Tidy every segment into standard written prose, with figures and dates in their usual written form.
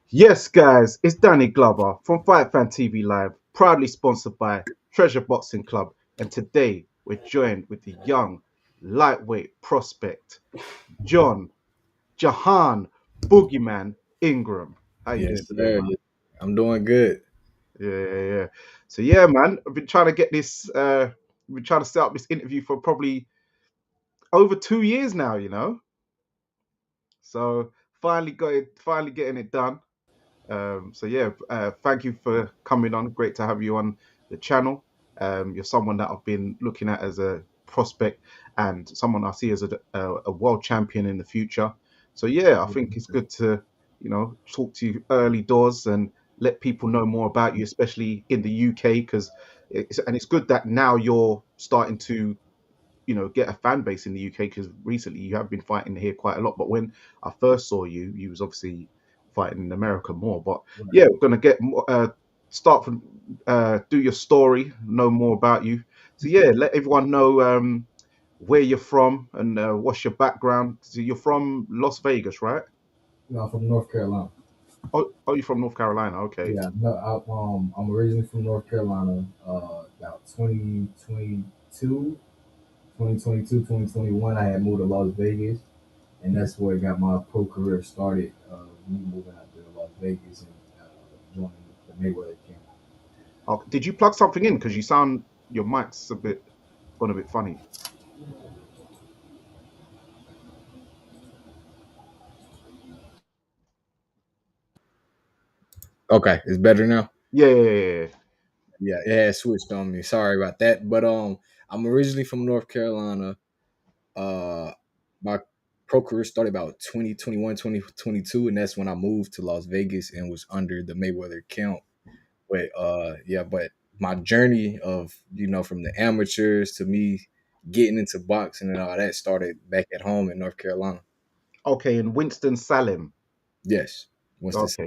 Yes, guys, it's Danny Glover from Fight Fan TV Live, proudly sponsored by Treasure Boxing Club. And today we're joined with the young lightweight prospect, John Jahan Boogeyman Ingram. How you doing Yes, today, sir. man? I'm doing good. Yeah. So yeah, man, I've been trying to get this. We've been trying to set up this interview for probably over 2 years now. So finally got it. Finally getting it done. Thank you for coming on. Great to have you on the channel. You're someone that I've been looking at as a prospect and someone I see as a world champion in the future. So yeah, I think it's good to talk to you early doors and let people know more about you, especially in the UK, because it's good that now you're starting to get a fan base in the UK because recently you have been fighting here quite a lot. But when I first saw you, you was obviously fighting in America more. But Right. yeah, we're gonna get start from do your story, know more about you. So yeah, let everyone know where you're from and what's your background. So you're from Las Vegas, right? No, I'm from North Carolina. Oh, you're from North Carolina. Okay. Yeah, no, I'm originally from North Carolina. About 2022, 2022, 2021, I had moved to Las Vegas, and that's where I got my pro career started. Me moving out to Las Vegas and joining the Mayweather camp. Did you plug something in? Because you sound your mic's a bit gone a bit funny. Okay, it's better now. Yeah. Yeah, it had switched on me. Sorry about that. But I'm originally from North Carolina. My pro career started about 2021, 2022, and that's when I moved to Las Vegas and was under the Mayweather count. But my journey of from the amateurs to me getting into boxing and all that started back at home in North Carolina. Okay, in Winston Salem. Yes, once this.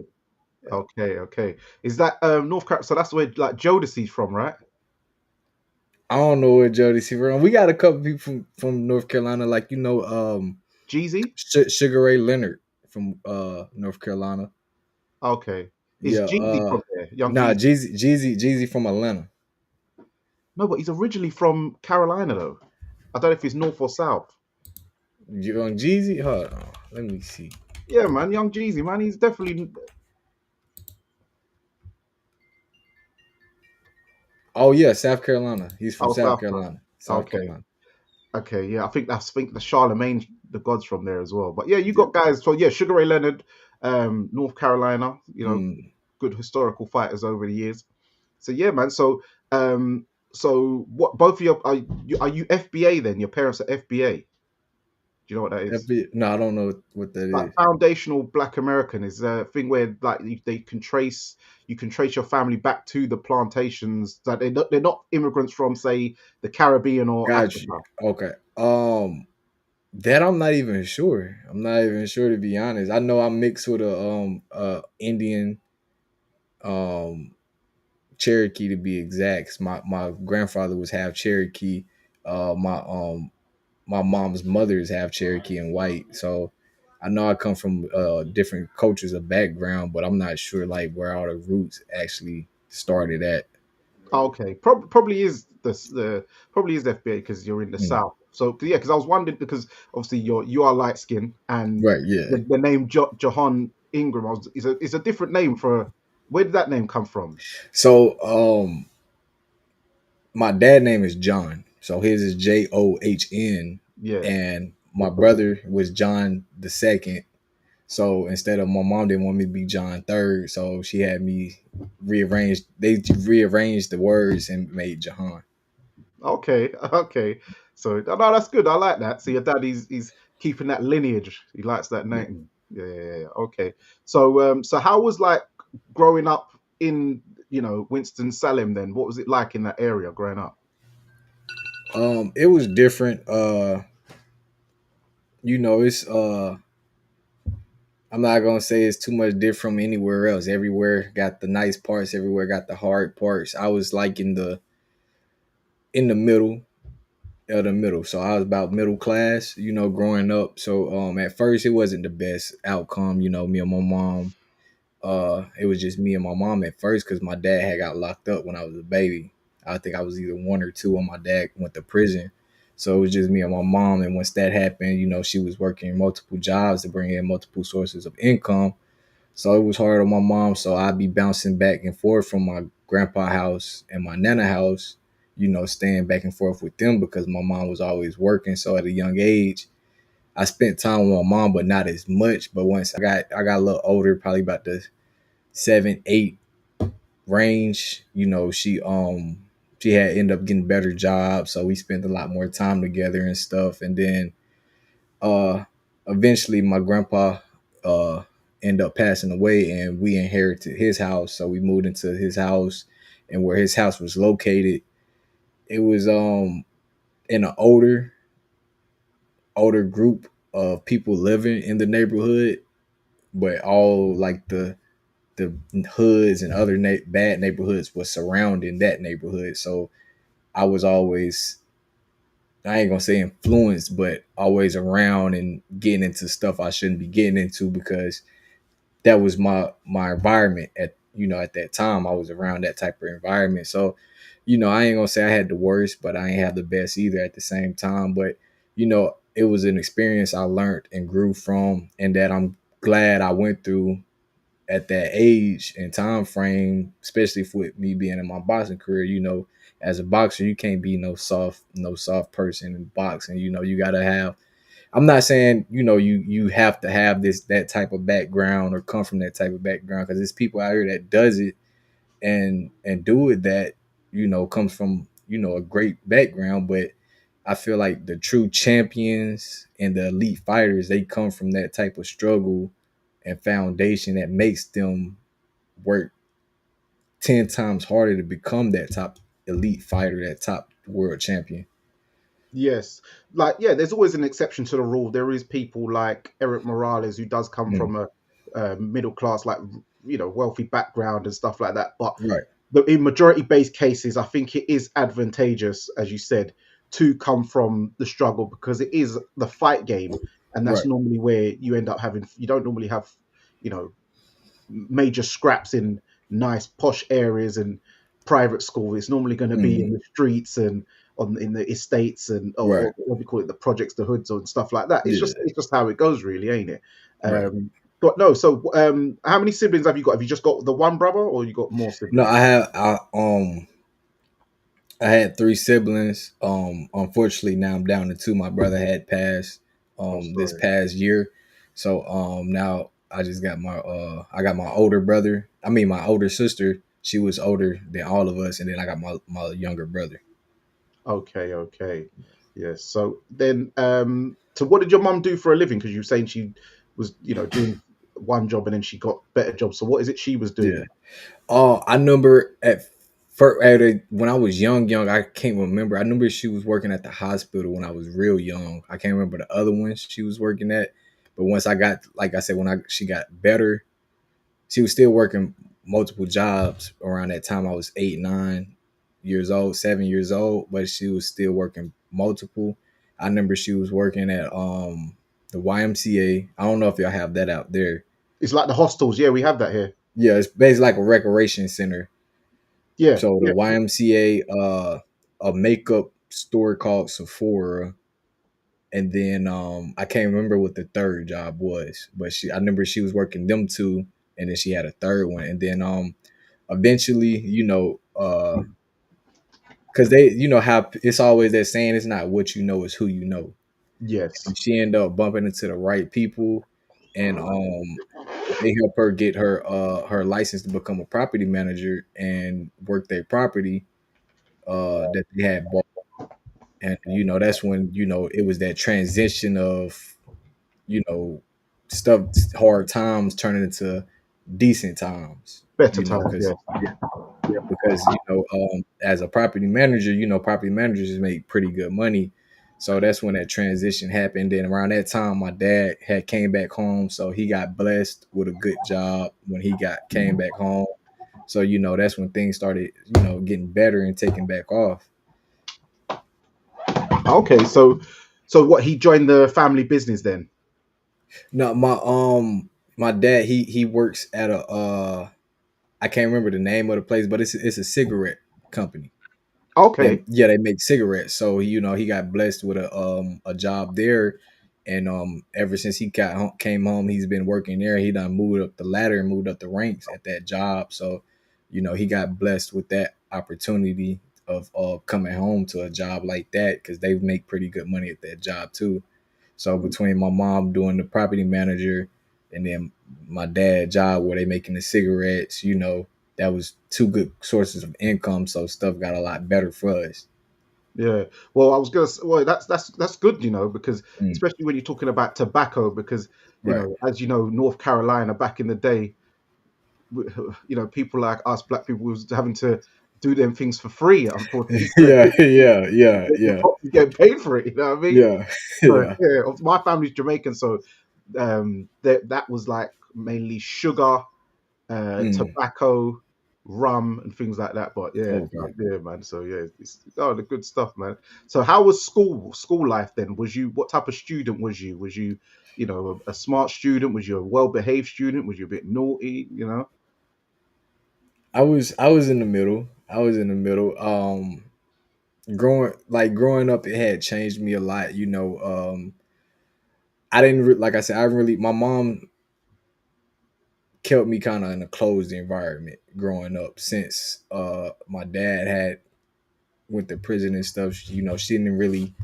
Okay. Okay. Is that North Carolina? So that's where like Jodeci's from, right? I don't know where Jody C. from. We got a couple people from North Carolina, like Jeezy? Sugar Ray Leonard from North Carolina. Okay. Is Yeah, Jeezy from there? Young nah, Jeezy? Jeezy from Atlanta. No, but he's originally from Carolina though. I don't know if he's North or South. Young Jeezy, hold on, let me see. Yeah, man, Young Jeezy, man, he's definitely Oh yeah, South Carolina. He's from South South Carolina. Carolina. South Okay. Carolina. Okay, yeah, I think the Charlemagne, the gods from there as well. But yeah, you Yeah. got guys. So yeah, Sugar Ray Leonard, North Carolina. Mm. Good historical fighters over the years. So yeah, man. So what? Both of you are you FBA then? Your parents are FBA. Do you know what that is? No, I don't know what that Like is. foundational Black American is a thing where like you can trace your family back to the plantations that they're not immigrants from say the Caribbean or Got you. Africa. Okay. That I'm not even sure. I'm not even sure to be honest. I know I'm mixed with a Indian um Cherokee to be exact. My grandfather was half Cherokee. My mom's mother is half Cherokee and white. So I know I come from different cultures of background, but I'm not sure like where all the roots actually started at. Okay, probably is the probably is FBA because you're in the Mm. south. So yeah, because I was wondering because obviously you are light skinned and Right, yeah. the name Jahan Ingram is a different name for where did that name come from? So my dad name is John. So his is John, Yeah. and my brother was John the second. So instead of my mom didn't want me to be John third, so she had me rearrange. They rearranged the words and made Jahan. Okay. So no, that's good. I like that. So your dad he's keeping that lineage. He likes that Yeah. name. Yeah. Okay. So how was like growing up in Winston Salem then? What was it like in that area growing up? It was different. It's I'm not gonna say it's too much different from anywhere else. Everywhere got the nice parts. Everywhere got the hard parts. I was like in the middle. So I was about middle class, growing up. So at first it wasn't the best outcome. Me and my mom. It was just me and my mom at first because my dad had got locked up when I was a baby. I think I was either one or two when my dad went to prison. So it was just me and my mom. And once that happened, she was working multiple jobs to bring in multiple sources of income. So it was hard on my mom. So I'd be bouncing back and forth from my grandpa house and my nana house, staying back and forth with them because my mom was always working. So at a young age, I spent time with my mom, but not as much. But once I got a little older, probably about the 7, 8 range, she had ended up getting better jobs, so we spent a lot more time together and stuff. And then uh eventually my grandpa uh ended up passing away and we inherited his house. So we moved into his house, and where his house was located, it was in an older group of people living in the neighborhood, but all like the hoods and other bad neighborhoods was surrounding that neighborhood. So I was always, I ain't gonna say influenced, but always around and getting into stuff I shouldn't be getting into because that was my environment at that time. I was around that type of environment. So, I ain't gonna say I had the worst, but I ain't have the best either at the same time. But, it was an experience I learned and grew from, and that I'm glad I went through at that age and time frame, especially with me being in my boxing career. As a boxer, you can't be no soft person in boxing. You gotta have. I'm not saying you have to have that type of background or come from that type of background, because there's people out here that does it and do it that comes from a great background. But I feel like the true champions and the elite fighters, they come from that type of struggle and foundation that makes them work 10 times harder to become that top elite fighter, that top world champion. Yes, like yeah, there's always an exception to the rule. There is people like Eric Morales who does come Mm, from a middle class, like wealthy background and stuff like that. But right. in majority based cases, I think it is advantageous, as you said, to come from the struggle because it is the fight game, and that's Right. normally where you end up having. You don't normally have, you know, major scraps in nice posh areas and private school. It's normally going to be in Mm, the streets and on in the estates and or right. what we call it, the projects, the hoods, and stuff like that. Yeah. It's just how it goes, really, ain't it? Right. But no. So, how many siblings have you got? Have you just got the one brother, or you got more No, siblings? I had three siblings. Unfortunately, now I'm down to two. My brother had passed Oh, this sorry. past year, so now I just got my older brother. I mean, my older sister. She was older than all of us, and then I got my younger brother. Okay, okay. Yes. So then, so what did your mum do for a living? Because you were saying she was, doing one job and then she got better jobs. So what is it she was Yeah. doing? I remember at first, when I was young, I can't remember. I remember she was working at the hospital when I was real young. I can't remember the other ones she was working at, but once I got, like I said, she got better, she was still working multiple jobs around that time. I was 8, 9 years old, 7 years old, but she was still working multiple. I remember she was working at the YMCA. I don't know if y'all have that out there. It's like the hostels. Yeah, we have that here. Yeah, it's basically like a recreation center. Yeah, So the yeah. YMCA, a makeup store called Sephora, and then I can't remember what the third job was, but I remember she was working them two, and then she had a third one, and then eventually, because they, how it's always that saying, it's not what you know, it's who you know. Yes. And she ended up bumping into the right people, and they helped her get her license to become a property manager and work their property that they had bought. And that's when it was that transition of you know stuff, hard times turning into decent times. Better times. Because Yeah. as a property manager, property managers make pretty good money. So that's when that transition happened. Then around that time, my dad had came back home, so he got blessed with a good job when he got came back home. So that's when things started getting better and taking back off. Okay. So what? He joined the family business then. No, my My dad, he works at a I can't remember the name of the place, but it's a cigarette company. Okay. They make cigarettes. So he got blessed with a job there, and ever since he came home, he's been working there. He done moved up the ladder and moved up the ranks at that job. So he got blessed with that opportunity of coming home to a job like that, because they make pretty good money at that job too. So between my mom doing the property manager and then my dad job where they making the cigarettes, that was two good sources of income. So stuff got a lot better for us. Yeah. Well, I was gonna. Well, that's good, because Mm, especially when you're talking about tobacco, because right. as you know, North Carolina back in the day, people like us, black people, was having to do them things for free. Unfortunately, Yeah, yeah, yeah, the yeah, cops was getting paid for it. You know what I mean? yeah, But yeah. yeah, my family's Jamaican, so that was like mainly sugar, Mm, tobacco, rum, and things like that. But yeah, okay. yeah, man. So yeah, the good stuff, man. So how was school life then? What type of student was you? Was you, a smart student? Was you a well behaved student? Was you a bit naughty? I was in the middle. I was in the middle. Growing up, it had changed me a lot. I didn't like I said, I really my mom kept me kind of in a closed environment growing up since my dad had went to prison and stuff. She didn't really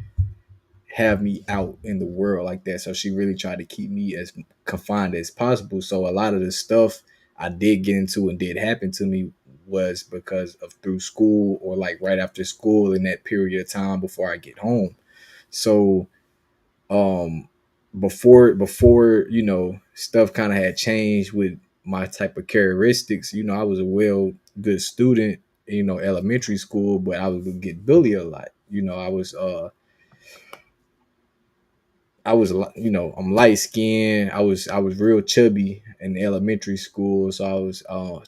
have me out in the world like that. So she really tried to keep me as confined as possible. So a lot of the stuff I did get into and did happen to me was because of through school or like right after school in that period of time before I get home. So um before stuff kind of had changed with my type of characteristics. I was a good student, elementary school, but I would get bullied a lot. I'm light skinned. I was real chubby in elementary school, so I was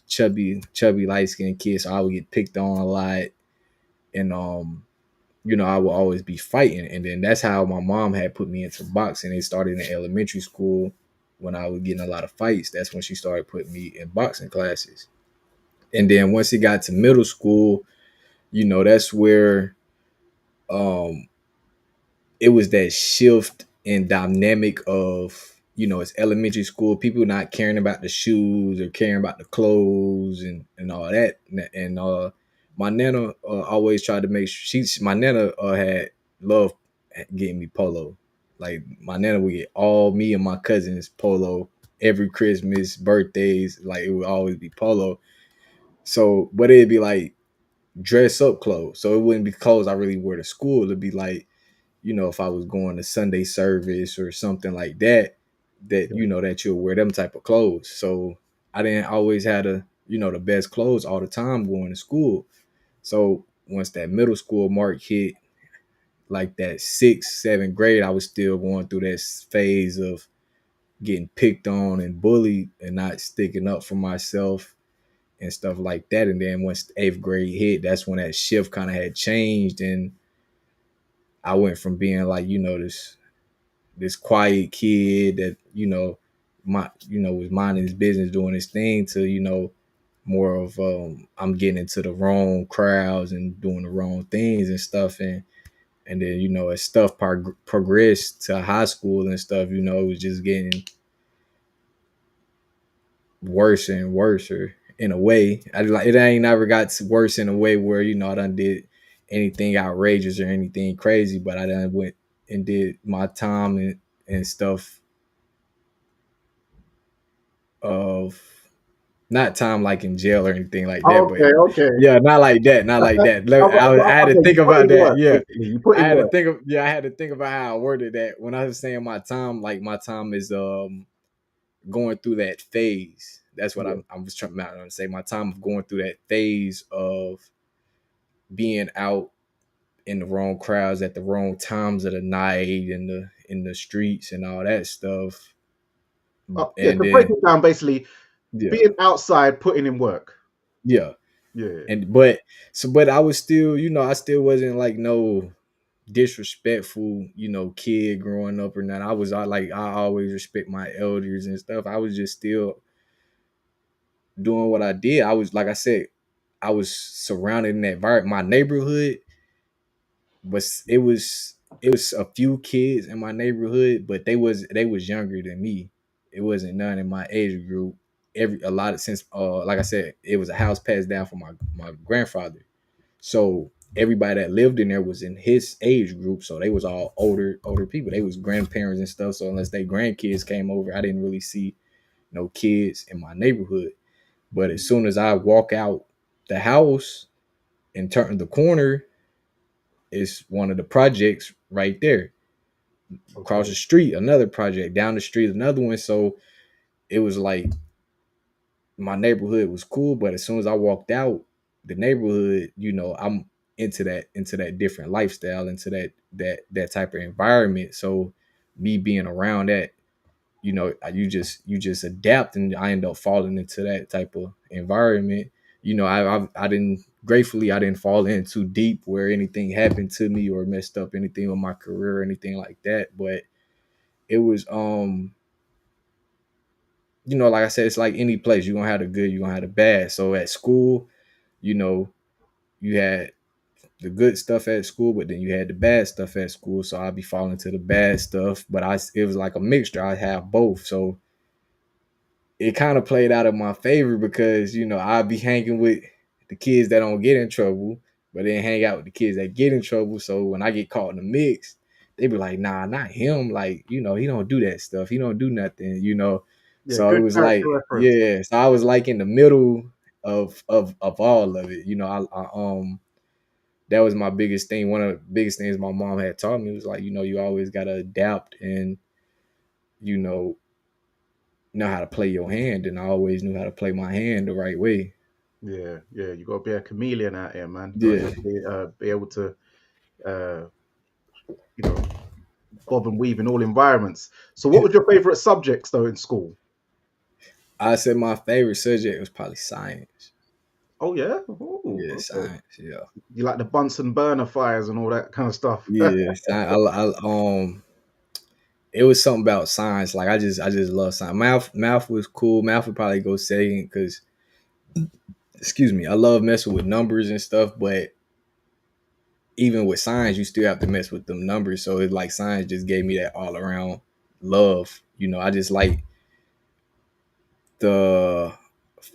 chubby light skinned kid. So I would get picked on a lot, and I would always be fighting. And then that's how my mom had put me into boxing. It started in elementary school when I was getting a lot of fights. That's when she started putting me in boxing classes. And then once it got to middle school, that's where um it was that shift in dynamic of it's elementary school, people not caring about the shoes or caring about the clothes and all that. And my nana always tried to make sure my nana had loved getting me polo. Like my nana would get all me and my cousins polo every Christmas, birthdays. Like it would always be polo. So but it'd be like dress up clothes, so it wouldn't be clothes I really wear to school. It'd be like, if I was going to Sunday service or something like that, that you'll wear them type of clothes. So I didn't always have the best clothes all the time going to school. So once that middle school mark hit, like that sixth, seventh grade, I was still going through that phase of getting picked on and bullied and not sticking up for myself and stuff like that. And then once eighth grade hit, that's when that shift kind of had changed, and I went from being like, this quiet kid that was minding his business doing his thing to more of I'm getting into the wrong crowds and doing the wrong things and stuff. And then as stuff progressed to high school and stuff, it was just getting worse and worse in a way. It ain't never got worse in a way where I done did anything outrageous or anything crazy, but I done went and did my time and stuff of not time like in jail or anything like that, but Okay, okay. yeah, not like that, not like that. I had to Okay, think you put about in that. work, Yeah, basically. You put in work. I had to think about how I worded that when I was saying my time. Like my time is going through that phase. That's what Yeah. I was trying to say. My time of going through that phase of being out in the wrong crowds at the wrong times of the night in the streets and all that stuff. Yeah, And to break then it down, basically, yeah, being outside, putting in work. yeah. Yeah. But I was still, I still wasn't like no disrespectful, kid growing up or not. I always respect my elders and stuff. I was just still doing what I did. I was, like I said, I was surrounded in that environment. My neighborhood was it was a few kids in my neighborhood, but they was younger than me. It wasn't none in my age group. A lot of since like I said, it was a house passed down from my grandfather. So everybody that lived in there was in his age group. So they was all older people. They was grandparents and stuff. So unless they grandkids came over, I didn't really see no kids in my neighborhood. But as soon as I walk out the house and turn the corner, it's one of the projects right there. Across Okay. the street, another project. Down the street, another one. So it was like my neighborhood was cool, but as soon as I walked out the neighborhood, I'm into that different lifestyle, into that type of environment. So me being around that, you just adapt, and I end up falling into that type of environment. I didn't gratefully I didn't fall in too deep where anything happened to me or messed up anything with my career or anything like that. But it was like I said, it's like any place. You're gonna have the good, you're gonna have the bad. So at school, you know, you had the good stuff at school, but then you had the bad stuff at school. So I'd be falling to the bad stuff. But it was like a mixture. I have both. So it kind of played out in my favor because, I'd be hanging with the kids that don't get in trouble, but then hang out with the kids that get in trouble. So when I get caught in the mix, they be like, nah, not him. Like, he don't do that stuff. He don't do nothing. Yeah, So it good was character like, reference. yeah. So I was like in the middle of all of it. That was my biggest thing. One of the biggest things my mom had taught me was like, you always gotta adapt and, you know how to play your hand. And I always knew how to play my hand the right way. Yeah, yeah, you got to be a chameleon out here, man. You got to Yeah. definitely be able to, uh, you know, bob and weave in all environments. So, what was your favorite subjects though in school? I said my favorite subject was probably science. Oh yeah, oh Yeah, okay. science. Yeah, You like the Bunsen burner fires and all that kind of stuff. yeah. It was something about science. Like I just love science. Math was cool. Math would probably go second because, excuse me, I love messing with numbers and stuff. But even with science, you still have to mess with them numbers. So it's like science just gave me that all around love. I just like the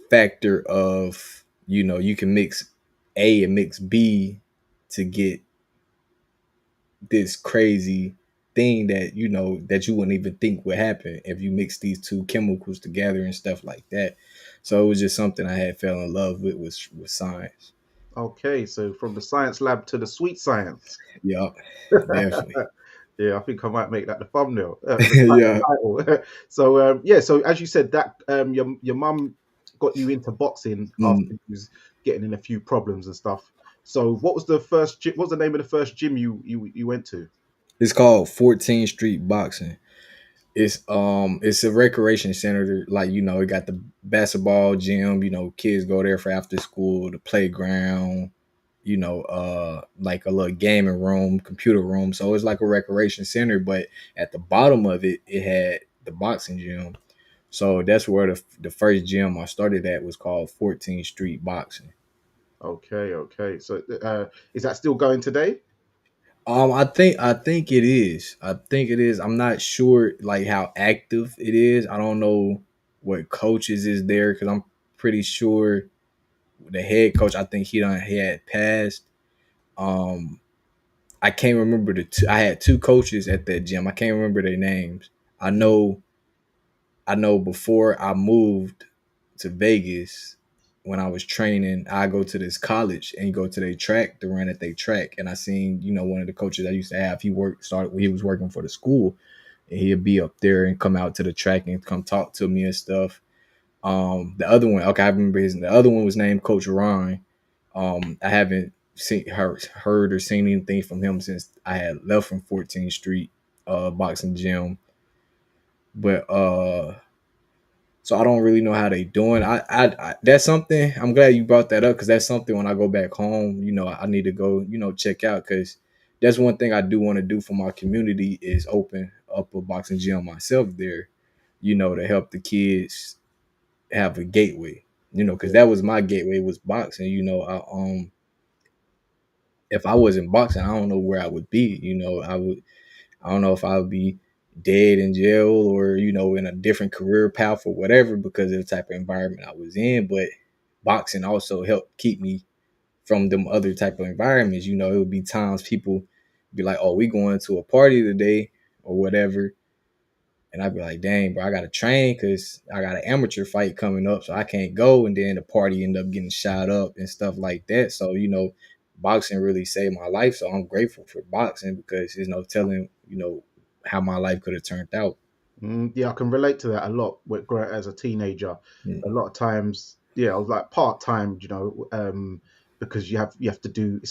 factor of you can mix A and mix B to get this crazy thing that you wouldn't even think would happen if you mix these two chemicals together and stuff like that. So it was just something I had fell in love with science. Okay, so from the science lab to the sweet science. Yep, definitely. Yeah, I think I might make that the thumbnail, the Yeah. title. So yeah, so as you said, that your mum got you into boxing after Mm. you was getting in a few problems and stuff. So what was the what was the name of the first gym you went to? It's called 14th Street Boxing. It's a recreation center. Like, it got the basketball gym, kids go there for after school, the playground, like a little gaming room, computer room. So it's like a recreation center, but at the bottom of it, it had the boxing gym. So that's where the first gym I started at was called 14th Street Boxing. Okay, okay. So is that still going today? I think it is. I think it is. I'm not sure like how active it is. I don't know what coaches is there because I'm pretty sure the head coach. I think he had passed. Um, I can't remember the two. I had two coaches at that gym. I can't remember their names. I know. I know before I moved to Vegas, when I was training, I go to this college and go to their track to run at their track. And I seen, one of the coaches I used to have, he was working for the school, and he'd be up there and come out to the track and come talk to me and stuff. The other one, okay, I remember the other one was named Coach Ryan. I haven't heard or seen anything from him since I had left from 14th Street boxing gym. But so I don't really know how they doing. I that's something. I'm glad you brought that up because that's something when I go back home, I need to go, check out because that's one thing I do want to do for my community is open up a boxing gym myself there, to help the kids have a gateway, because Yeah. that was my gateway was boxing. If I wasn't boxing, I don't know where I would be. I don't know if I would be dead in jail or, in a different career path or whatever because of the type of environment I was in. But boxing also helped keep me from them other type of environments. It would be times people be like, "Oh, we going to a party today," or whatever. And I'd be like, "Dang, bro, I gotta train because I got an amateur fight coming up, so I can't go." And then the party end up getting shot up and stuff like that. So, boxing really saved my life. So I'm grateful for boxing because there's no telling, how my life could have turned out. Yeah, I can relate to that a lot. As a teenager, Mm, a lot of times, yeah, I was like part time, because you have to do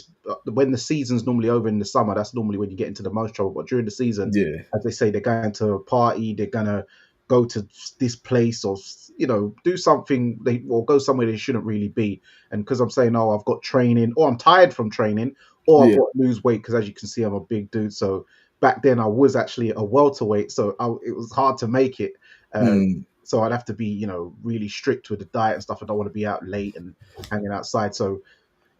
when the season's normally over in the summer. That's normally when you get into the most trouble. But during the season, yeah, as they say, they're going to a party, they're gonna go to this place or do something they or go somewhere they shouldn't really be. And because I'm saying, oh, I've got training, or I'm tired from training, or I've yeah, got to lose weight because as you can see, I'm a big dude, so back then I was actually a welterweight, so it was hard to make it. mm, So I'd have to be, really strict with the diet and stuff. I don't want to be out late and hanging outside. So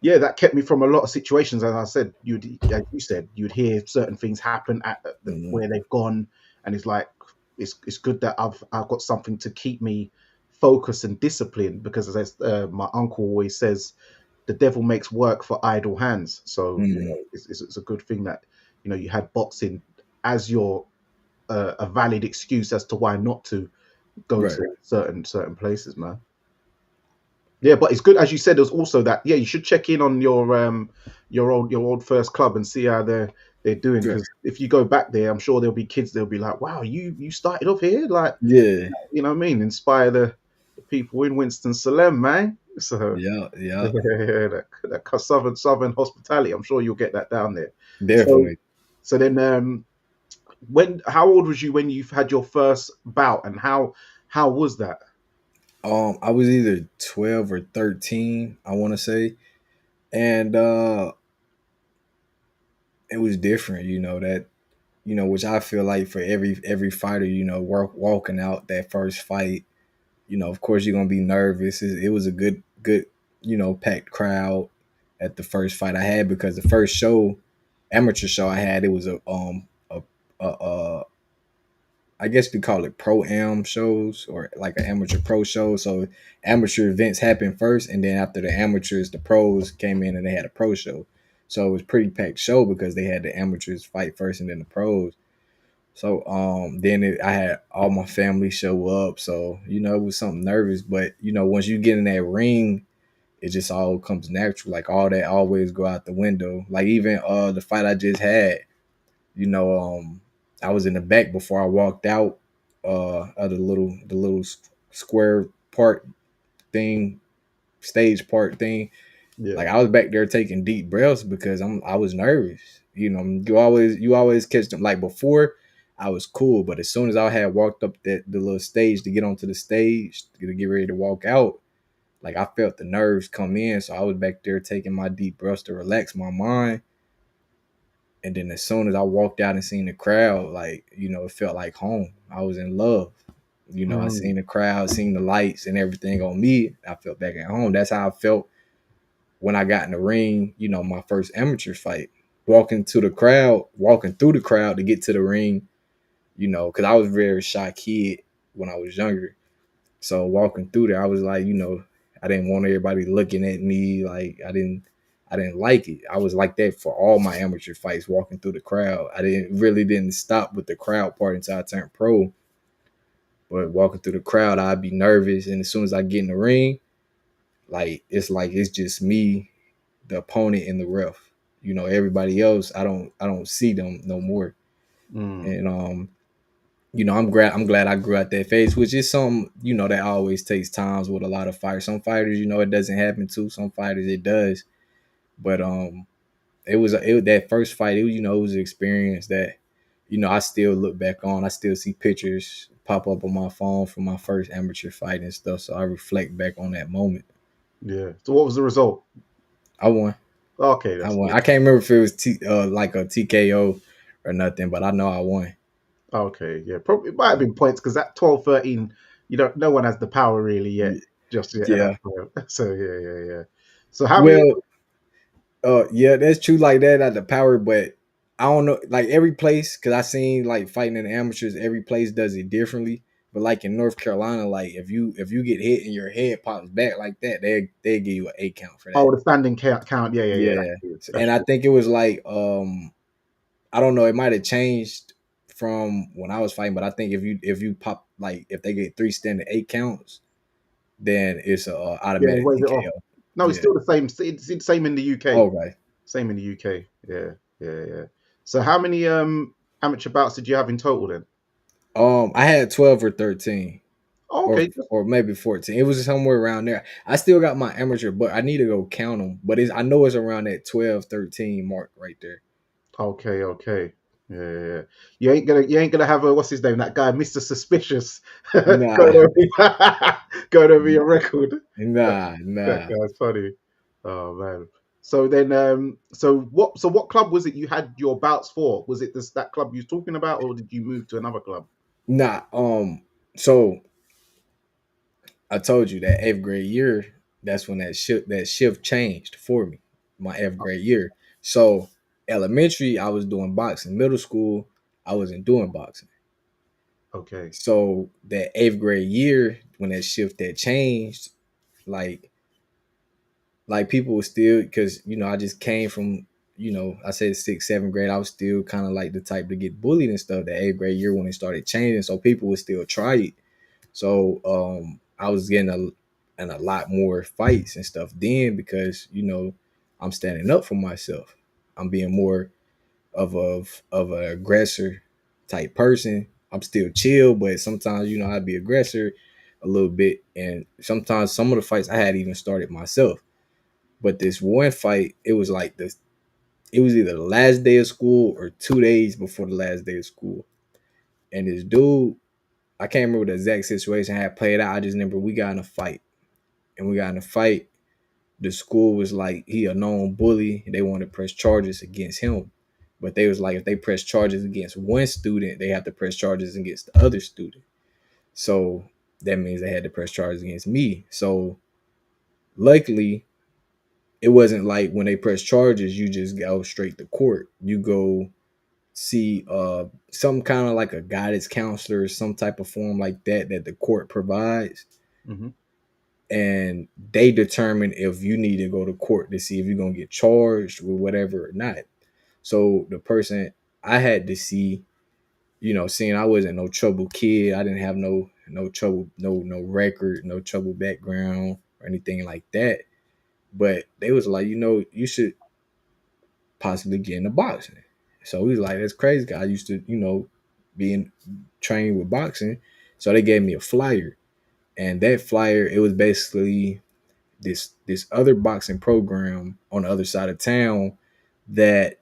yeah, that kept me from a lot of situations. As I said, as you said, you'd hear certain things happen mm, where they've gone, and it's like it's good that I've got something to keep me focused and disciplined because as my uncle always says, the devil makes work for idle hands. So mm. it's a good thing that you had boxing as your a valid excuse as to why not to go Right. to certain places, man. Yeah, but it's good as you said. There's also that. Yeah, you should check in on your old first club and see how they're doing. Right. Because if you go back there, I'm sure there'll be kids. They'll be like, "Wow, you started off here, like Yeah. you know what I mean? Inspire the people in Winston Salem, man." So Yeah. Yeah. yeah, that southern hospitality. I'm sure you'll get that down there. So Definitely. so then how old was you when you had your first bout, and how was that? I was either 12 or 13, I want to say. And it was different, which I feel like for every fighter, walking out that first fight, of course you're gonna be nervous. It was a good, packed crowd at the first fight I had because the first amateur show I had, it was a I guess we call it pro am shows or like an amateur pro show. So amateur events happened first, and then after the amateurs, the pros came in and they had a pro show. So it was pretty packed show because they had the amateurs fight first and then the pros. So I had all my family show up. So it was something nervous, but once you get in that ring, it just all comes natural. Like all that always go out the window. Like even the fight I just had, you know, I was in the back before I walked out of the little square part thing, stage part thing. Yeah. Like I was back there taking deep breaths because I was nervous. You always catch them. Like before, I was cool, but as soon as I had walked up the little stage to get onto the stage to get ready to walk out, like I felt the nerves come in. So I was back there taking my deep breaths to relax my mind. And then as soon as I walked out and seen the crowd, like, it felt like home. I was in love. I Mm, seen the crowd, seen the lights and everything on me. I felt back at home. That's how I felt when I got in the ring, my first amateur fight. Walking through the crowd to get to the ring, because I was a very shy kid when I was younger. So walking through there, I was like, I didn't want everybody looking at me. Like I didn't like it. I was like that for all my amateur fights, walking through the crowd. I didn't stop with the crowd part until I turned pro. But walking through the crowd, I'd be nervous. And as soon as I get in the ring, like it's just me, the opponent, and the ref. Everybody else, I don't see them no more. mm, And I'm glad I grew out that phase, which is something, that always takes times with a lot of fighters. Some fighters, it doesn't happen to. Some fighters it does. But that first fight, it was an experience that, I still look back on. I still see pictures pop up on my phone from my first amateur fight and stuff. So I reflect back on that moment. yeah. So what was the result? I won. Okay, I that's won. good. I can't remember if it was like a TKO or nothing, but I know I won. Okay, yeah, probably it might have been points because at 12, 13, you don't. No one has the power really yet, Y- just yet at that Yeah. time. So yeah, yeah, yeah. So how many? Well, yeah, that's true. Like that at the power, but I don't know. Like every place, because I seen like fighting in the amateurs, every place does it differently. But like in North Carolina, like if you get hit and your head pops back like that, they give you an 8 count for that. Oh, the standing count. Yeah, yeah, yeah. That's Yeah, good. That's and I good. think it was like I don't know. It might have changed from when I was fighting, but I think if you pop like if they get 3 standing 8 counts, then it's a Yeah, automatic where's it off? TKO. No, it's Yeah. still the same. It's the same in the UK. Okay. Same in the UK. Yeah, yeah, yeah. So how many amateur bouts did you have in total then? I had 12 or 13. Oh, or okay. or maybe 14. It was somewhere around there. I still got my amateur, but I need to go count them. But I know it's around that 12, 13 mark right there. Okay, okay. Yeah, yeah, yeah. You ain't gonna have a what's his name? That guy, Mr. Suspicious, going Nah, over going over your record. That nah. guy's funny. Oh man. So then so what club was it you had your bouts for? Was it that club you was talking about or did you move to another club? Nah. So I told you that eighth grade year, that's when that shift changed for me. My eighth grade year. So elementary, I was doing boxing. Middle school, I wasn't doing boxing. Okay. So that eighth grade year, when that changed, like people were still, because I just came from, I said sixth, seventh grade, I was still kind of like the type to get bullied and stuff. The eighth grade year when it started changing, so people would still try it. So I was getting a lot more fights and stuff then, because I'm standing up for myself. I'm being more of an aggressor type person. I'm still chill, but sometimes I'd be aggressor a little bit, and sometimes some of the fights I had even started myself. But this one fight, it was like this. It was either the last day of school or 2 days before the last day of school. And this dude, I can't remember the exact situation had played out. I just remember we got in a fight. And we got in a fight. The school was like, he a known bully. They wanted to press charges against him. But they was like, if they press charges against one student, they have to press charges against the other student. So that means they had to press charges against me. So luckily, it wasn't like when they press charges, you just go straight to court. You go see some kind of like a guidance counselor, some type of form like that the court provides, Hmm. and they determine if you need to go to court to see if you're gonna get charged with whatever or not. So the person I had to see, seeing I wasn't no trouble kid, I didn't have no trouble, no record, no trouble background or anything like that. But they was like, you should possibly get into boxing. So he was like, that's crazy. I used to, be trained with boxing. So they gave me a flyer. And that flyer, it was basically this other boxing program on the other side of town that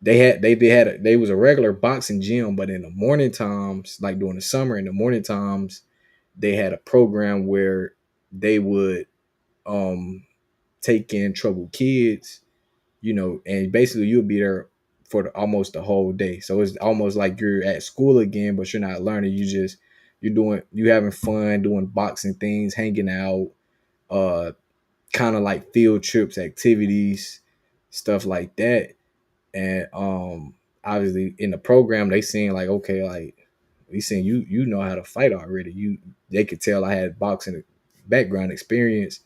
they was a regular boxing gym, but in the morning times, like during the summer, in the morning times, they had a program where they would um take in troubled kids, and basically you'll be there for almost the whole day. So it's almost like you're at school again, but you're not learning. You having fun doing boxing things, hanging out, uh, kind of like field trips, activities, stuff like that. And obviously in the program they seen like, okay, like we seen you know how to fight already. They could tell I had boxing background experience.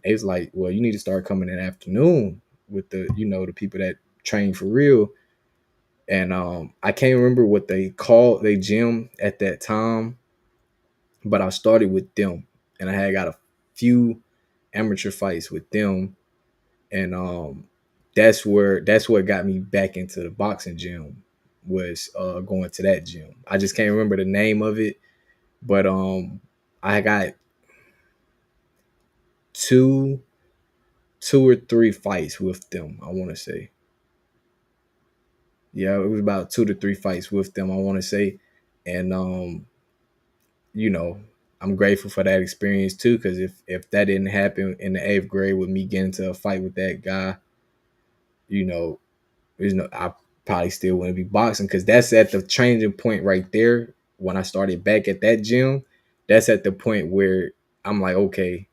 It was like, well, you need to start coming in the afternoon with the people that train for real. And I can't remember what they called they gym at that time, but I started with them, and I had got a few amateur fights with them, and that's what got me back into the boxing gym, was going to that gym. I just can't remember the name of it, but I got two two or three fights with them, I want to say. Yeah, it was about 2 to 3 fights with them, I want to say. And you know I'm grateful for that experience too, because if that didn't happen in the eighth grade with me getting into a fight with that guy, you know, I probably still wouldn't be boxing, because that's at the changing point right there. When I started back at that gym, that's at the point where I'm like, okay,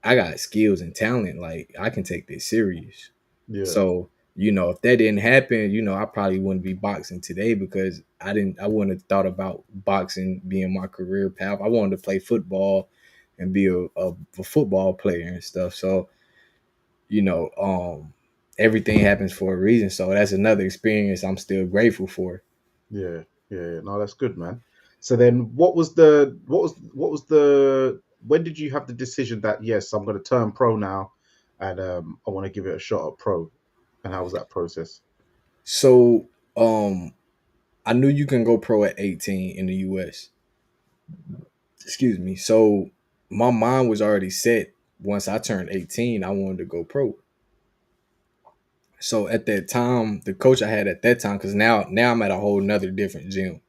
I got skills and talent. Like, I can take this serious. Yeah, So, if that didn't happen, I probably wouldn't be boxing today, because I wouldn't have thought about boxing being my career path. I wanted to play football and be a football player and stuff. So, you know, um, everything happens for a reason. So that's another experience I'm still grateful for. yeah, yeah. No, that's good, man. So then, what was the when did you have the decision that yes, I'm going to turn pro now, and I want to give it a shot at pro, and how was that process? So, I knew you can go pro at 18 in the US. Excuse me. So my mind was already set. Once I turned 18, I wanted to go pro. So at that time, the coach I had at that time, because now I'm at a whole nother different gym.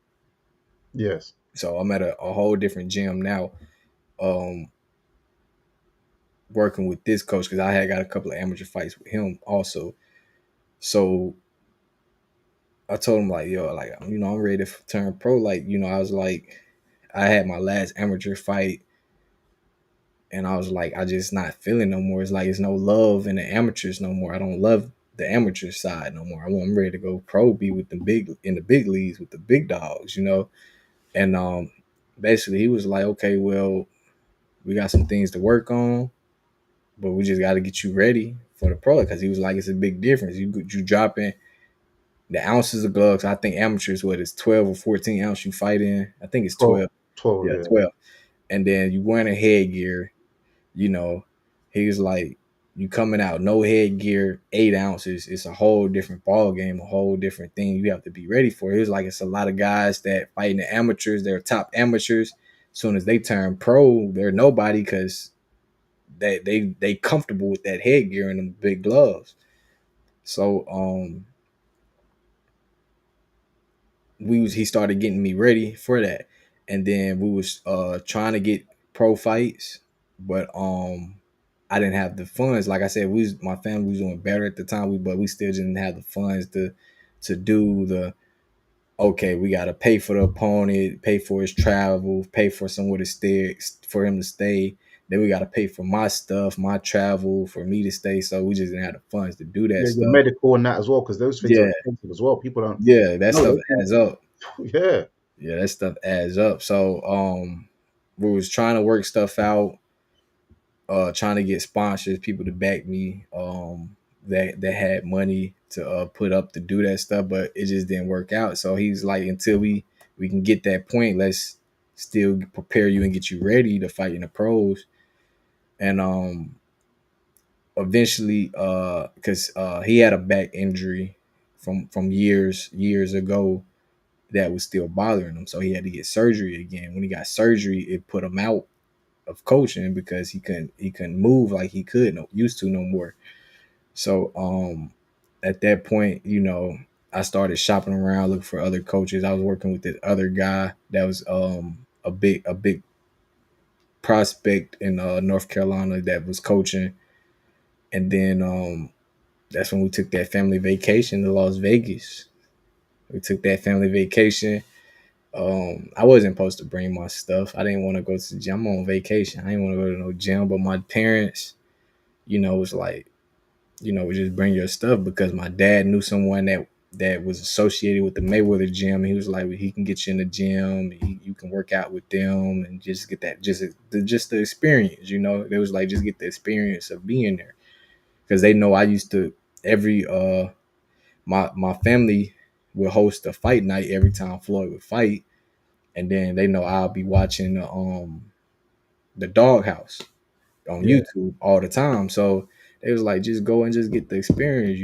Yes. So I'm at a whole different gym now, um, working with this coach, because I had got a couple of amateur fights with him also. So I told him, like, yo, like, I'm ready to turn pro. Like, I was like, I had my last amateur fight, and I was like, I just not feeling no more. It's like it's no love in the amateurs no more. I don't love the amateur side no more. I'm ready to go pro, be with the big leagues with the big dogs. And basically he was like, okay, well, we got some things to work on, but we just got to get you ready for the pro, because he was like, it's a big difference. You dropping the ounces of gloves. I think amateurs, what is 12 or 14 ounce you fight in? I think it's 12, 12. 12, Yeah, yeah. 12. And then you wearing a headgear, you know. He was like, you coming out no headgear, 8 ounces. It's a whole different ball game, a whole different thing you have to be ready for. He was like, it's a lot of guys that fight in the amateurs, they're top amateurs. As soon as they turn pro, they're nobody, because they comfortable with that headgear and them big gloves. So he started getting me ready for that. And then we was trying to get pro fights, but I didn't have the funds. Like I said, my family was doing better at the time, but we still didn't have the funds to do the, okay, we got to pay for the opponent, pay for his travel, pay for somewhere to stay for him to stay. Then we got to pay for my stuff, my travel, for me to stay. So we just didn't have the funds to do that Yeah, your stuff. medical and that as well, because those things are Yeah, expensive as well. People don't yeah, that know. stuff They think, adds up. yeah, Yeah, that stuff adds up. So we was trying to work stuff out, trying to get sponsors, people to back me, that had money to put up to do that stuff, but it just didn't work out. So he's like, until we can get that point, let's still prepare you and get you ready to fight in the pros. And eventually, because he had a back injury from years ago that was still bothering him. So he had to get surgery again. When he got surgery, it put him out of coaching, because he couldn't move like he could no used to no more. So at that point, I started shopping around looking for other coaches. I was working with this other guy that was a big prospect in North Carolina that was coaching. And then that's when we took that family vacation to Las Vegas. We took that family vacation. I wasn't supposed to bring my stuff. I didn't want to go to the gym. I'm on vacation. I didn't want to go to no gym. But my parents, was like, just bring your stuff, because my dad knew someone that was associated with the Mayweather gym. He was like, well, he can get you in the gym. You can work out with them and just get that just the experience. They was like, just get the experience of being there, because they know I used to every my family would host a fight night every time Floyd would fight, and then they know I'll be watching the Doghouse on yeah. YouTube all the time. So they was like, just go and just get the experience.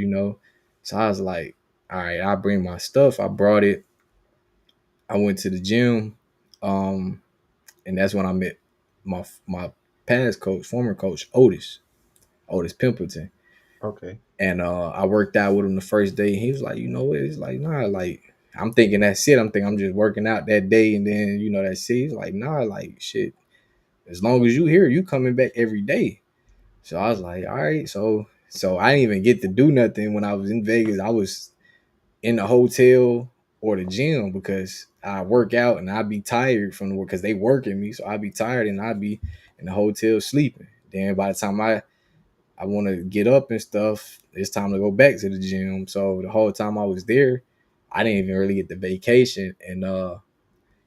So I was like, all right, I'll bring my stuff. I brought it. I went to the gym, um, and that's when I met my past coach, former coach, Otis Pimpleton. Okay. And I worked out with him the first day. He was like, you know what? He's like, nah, like, I'm thinking that's it. I'm thinking I'm just working out that day and then that's it. He's like, nah, like shit. As long as you here, you coming back every day. So I was like, all right. So I didn't even get to do nothing when I was in Vegas. I was in the hotel or the gym because I work out and I'd be tired from the work because they working me. So I'd be tired and I'd be in the hotel sleeping. Then by the time I want to get up and stuff, it's time to go back to the gym. So the whole time I was there, I didn't even really get the vacation. And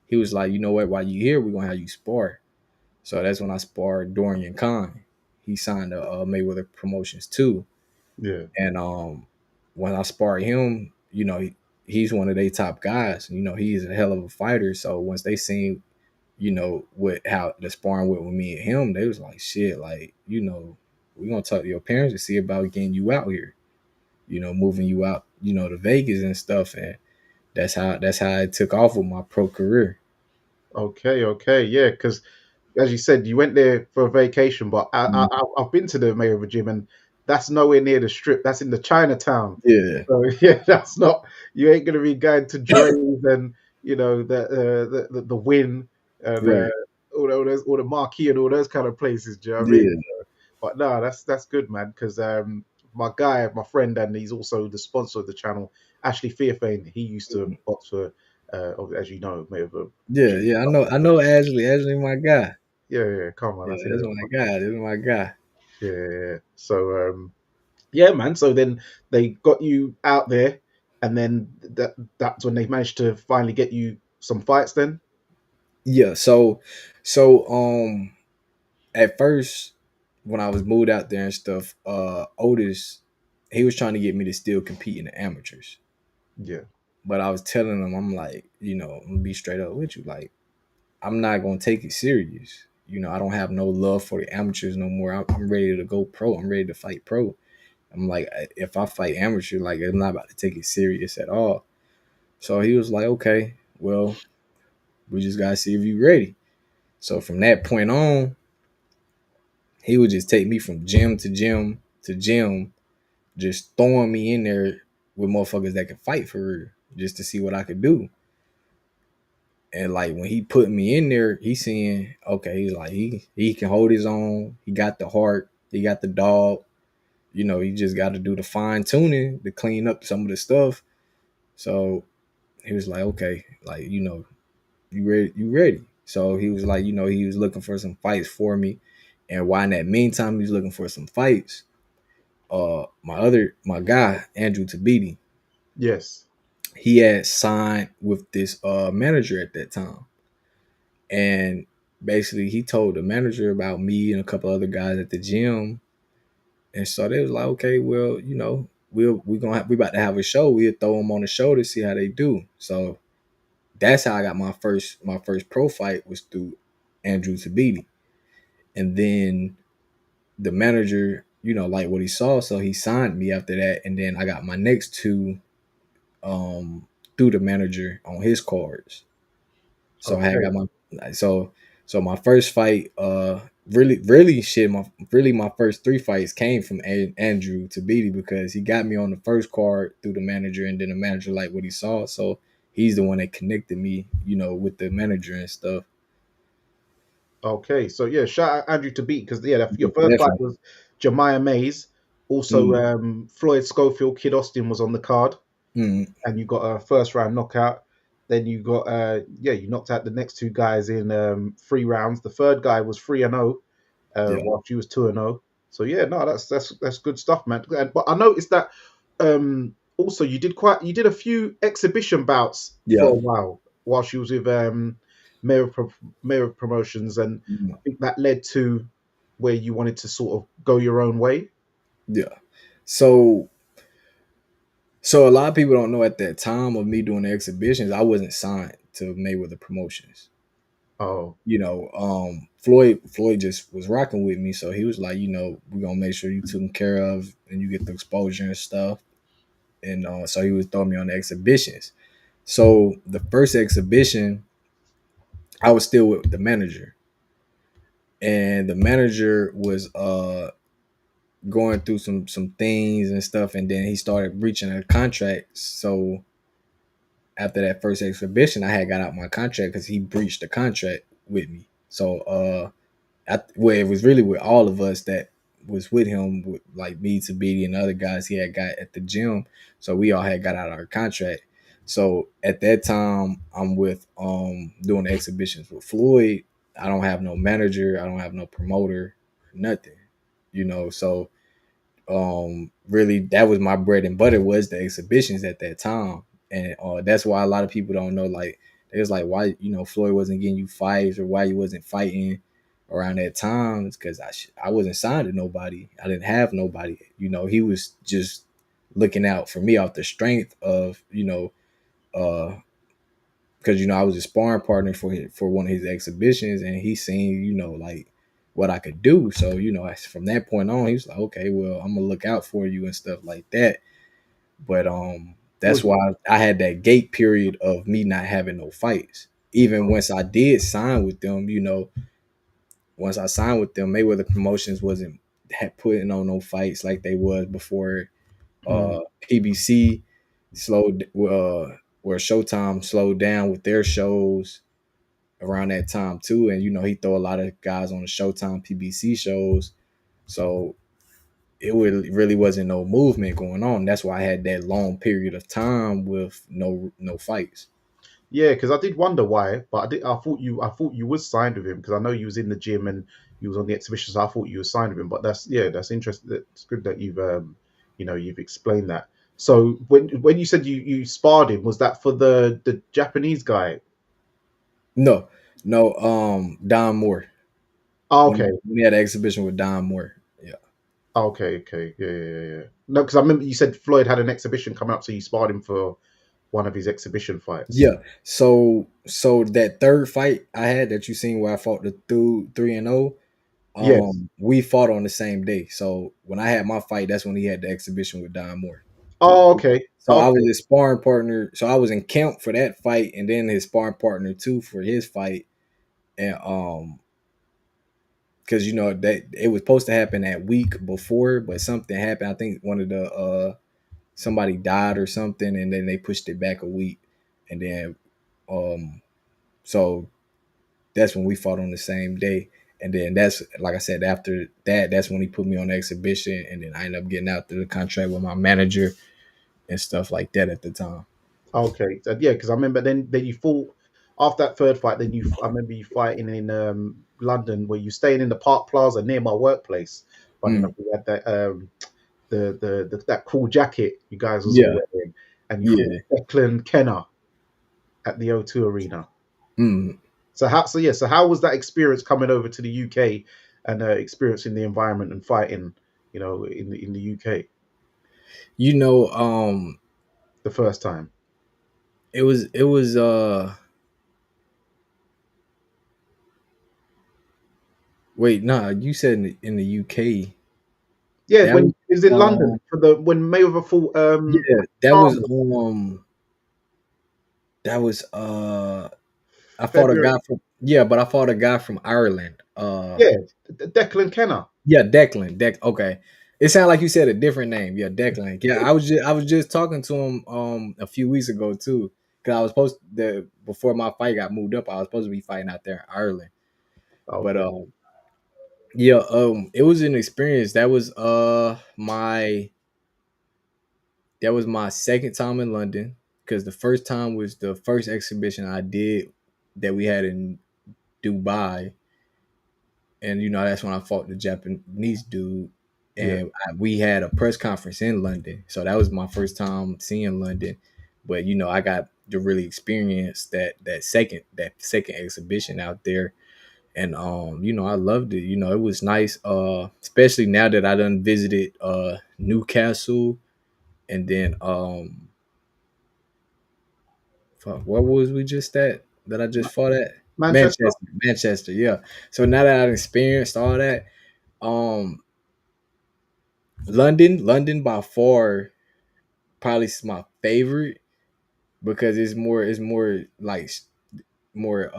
he was like, you know what? While you here, we're gonna have you spar. So that's when I sparred Dorian Khan. He signed to Mayweather Promotions too. Yeah. And when I sparred him, he's one of their top guys. He is a hell of a fighter. So once they seen, what how the sparring went with me and him, they was like, shit, like, we're gonna talk to your parents and see about getting you out here, moving you out, to Vegas and stuff. And that's how it took off with my pro career. Okay, okay, yeah, because as you said, you went there for a vacation, but Mhm. I've been to the Mayweather gym, and that's nowhere near the strip. That's in the Chinatown. Yeah, So yeah, that's not. You ain't gonna be going to Dre's and the Win and right. all the Marquee and all those kind of places. Do you know what I mean? Yeah. But no, that's good, man. Because my guy, my friend, and he's also the sponsor of the channel, Ashley Fearfane. He used to box for, as you know, Mayweather Yeah, gym. yeah. I know Ashley. Ashley my guy. Yeah, yeah, come on, Yeah, that's it. that's my guy. That's my guy. Yeah, yeah, yeah. So yeah, man. So then they got you out there, and then that's when they managed to finally get you some fights. Then Yeah. So at first when I was moved out there and stuff, Otis, he was trying to get me to still compete in the amateurs. yeah, But I was telling him, I'm like, I'm gonna be straight up with you. Like, I'm not gonna take it serious. I don't have no love for the amateurs no more. I'm ready to go pro. I'm ready to fight pro. I'm like, if I fight amateur, like I'm not about to take it serious at all. So he was like, okay, well, we just gotta see if you ready. So from that point on, he would just take me from gym to gym to gym, just throwing me in there with motherfuckers that could fight for real, just to see what I could do. And like when he put me in there, he seeing, okay, he's like he can hold his own. He got the heart. He got the dog. He just got to do the fine tuning to clean up some of the stuff. So he was like, okay, like you ready? You ready? So he was like, he was looking for some fights for me. And while in that meantime, he was looking for some fights. My guy Andrew Tabiti, yes, he had signed with this manager at that time, and basically he told the manager about me and a couple other guys at the gym, and so they was like, okay, well, we about to have a show. We'll throw them on the show to see how they do. So that's how I got my first pro fight was through Andrew Tabiti, and then the manager, like what he saw, so he signed me after that, and then I got my next two through the manager on his cards. So I had okay, got my so my first fight, really shit, my first three fights came from Andrew Tabiti because he got me on the first card through the manager, and then the manager liked what he saw, so he's the one that connected me, with the manager and stuff. okay. So yeah, shout out Andrew to beat because yeah, your first fight Definitely. was Jemiah Mays. Also, Mm, Floyd Schofield, Kid Austin was on the card, mm, and you got a first round knockout. Then you got yeah, you knocked out the next two guys in 3 rounds. The third guy was 3-0, yeah, while she was 2-0. So yeah, no, that's good stuff, man. But I noticed that also you did a few exhibition bouts for yeah, a while she was with Mayor Pro, Mayor Promotions, and mm, I think that led to where you wanted to sort of go your own way. yeah. So So a lot of people don't know at that time of me doing the exhibitions, I wasn't signed to Mayweather Promotions. Oh, Floyd just was rocking with me, so he was like, we're gonna make sure you taken care of and you get the exposure and stuff. And so he was throwing me on the exhibitions. So the first exhibition, I was still with the manager, and the manager was going through some things and stuff, and then he started reaching a contract. So after that first exhibition, I had got out my contract because he breached the contract with me. So well, it was really with all of us that was with him, with like me, to Beatty, and other guys he had got at the gym. So we all had got out our contract. So at that time, I'm with doing the exhibitions with Floyd. I don't have no manager. I don't have no promoter. Nothing. So really that was my bread and butter, was the exhibitions at that time. And that's why a lot of people don't know, like, it was like, why Floyd wasn't getting you fights, or why he wasn't fighting around that time. It's because I wasn't signed to nobody. I didn't have nobody. He was just looking out for me off the strength of uh because I was a sparring partner for one of his exhibitions, and he seen like what I could do. So from that point on, he was like, okay, well, I'm gonna look out for you and stuff like that. But that's Was why I had that gate period of me not having no fights. Even once I did sign with them, once I signed with them, Mayweather Promotions wasn't putting on no fights like they was before. mm, PBC slowed, where Showtime slowed down with their shows around that time too. And he throw a lot of guys on the Showtime PBC shows. So really wasn't no movement going on. That's why I had that long period of time with no fights. yeah, because I did wonder why, but I thought you was signed with him because I know you was in the gym and you was on the exhibition, so I thought you was signed with him. But that's interesting. It's good that you've you've explained that. So when you said you sparred him, was that for the Japanese guy? No, no, Don Moore. Oh, When okay. we had an exhibition with Don Moore. Yeah. Oh, okay, okay, yeah. No, because I remember you said Floyd had an exhibition coming up, so you sparred him for one of his exhibition fights. Yeah. So that third fight I had that you seen where I fought the 3-0, Yes. we fought on the same day. So when I had my fight, that's when he had the exhibition with Don Moore. Oh, okay, So I was okay, his sparring partner. So I was in camp for that fight, and then his sparring partner too for his fight. And because that it was supposed to happen that week before, but something happened. I think one of the somebody died or something, and then they pushed it back a week, and then um so that's when we fought on the same day. And then that's, like I said, after that, that's when he put me on the exhibition, and then I ended up getting out to the contract with my manager and stuff like that at the time. okay. So, yeah, because I remember then you fought after that third fight. I remember you fighting in London, where you staying in the Park Plaza near my workplace. Funny enough, Mm, we had that that cool jacket you guys was all yeah, wearing, and you fought yeah. Declan Kenner at the O2 Arena. Mm. So how was that experience coming over to the UK and experiencing the environment and fighting, in the UK You know, um, the first time? it was wait, nah, you said in the UK. Yeah, That when was it was in London um for the when Mayweather fought yeah, Charles, that was I fought a February. guy from, yeah, but I fought a guy from Ireland. Yeah, Declan Kenner. Yeah, Declan. Okay. It sounded like you said a different name. Yeah, Declan. Yeah, I was just talking to him a few weeks ago too. Cause I was supposed to, before my fight got moved up, I was supposed to be fighting out there in Ireland. But Okay. yeah, it was an experience. That was my second time in London, because the first time was the first exhibition I did that we had in Dubai, and that's when I fought the Japanese dude, Yeah. and we had a press conference in London. So that was my first time seeing London, but I got to really experience that second exhibition out there, and I loved it. It was nice, especially now that I done visited Newcastle, and then fuck, what was we just at that I just Ma- fought at? Manchester. Manchester, yeah. So now that I've experienced all that, um London by far probably is my favorite, because it's more like more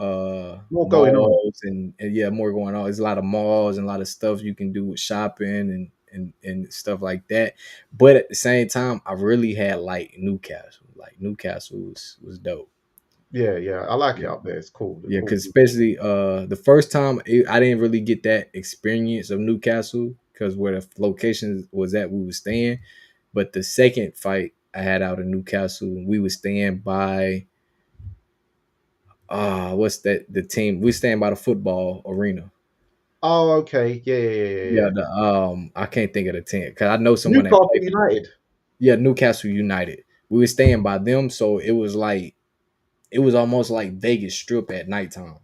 More going on. malls, and yeah, more going on. There's a lot of malls and a lot of stuff you can do with shopping, and and stuff like that. But at the same time, I really had like Newcastle. Like Newcastle was dope. Yeah, yeah. I like it Yeah. up there. It's cool. It's Yeah, cool. because especially the first time I didn't really get that experience of Newcastle because where the location was at we was staying. But the second fight I had out in Newcastle, we was staying by what's that the team we staying by the football arena. Oh, okay. Yeah, yeah, yeah, yeah, Yeah, yeah. the I can't think of the team because I know someone that Newcastle played. United. Yeah, Newcastle United. We were staying by them, so it was like it was almost like Vegas Strip at nighttime.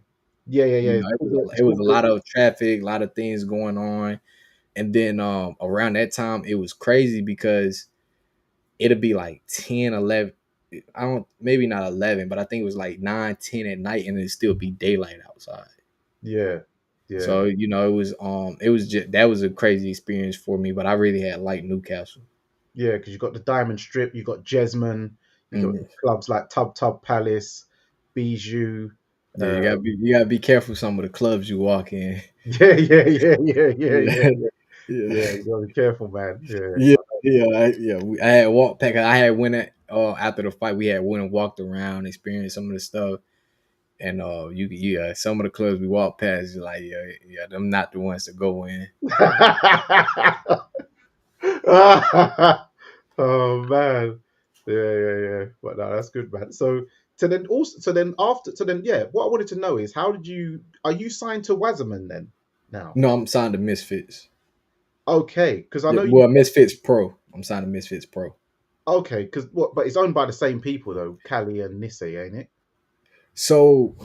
Yeah, yeah, yeah. You know, It's it was called a the lot of traffic, a lot of things going on. And then around that time, it was crazy because it'd be like 10, 11. I don't, maybe not 11, but I think it was like 9, 10 at night, and it'd still be daylight outside. yeah, yeah, So you know, it was just that was a crazy experience for me. But I really had liked Newcastle. yeah. Because you got the Diamond Strip, you got Jesmond, you got Mm. clubs like Tub Palace, Bijou. Yeah, Um, you gotta be careful some of the clubs you walk in. yeah, yeah, yeah, yeah, yeah, yeah, Yeah, yeah. yeah. Yeah, you gotta be careful, man. Yeah, Yeah, yeah, I had walked back. I had went at, after the fight. We had went and walked around, experienced some of the stuff, and yeah, some of the clubs we walked past, you're like, yeah, yeah, them not the ones to go in. oh man, yeah, yeah, yeah. But no, that's good, man. So then yeah, what I wanted to know is how did you are you signed to Wasserman then now? No, I'm signed to Misfits. Okay, because I Yeah, know you. well, Misfits Pro. I'm signed to Misfits Pro. Okay, because what? But it's owned by the same people though, Cali and Nisse, ain't it? So,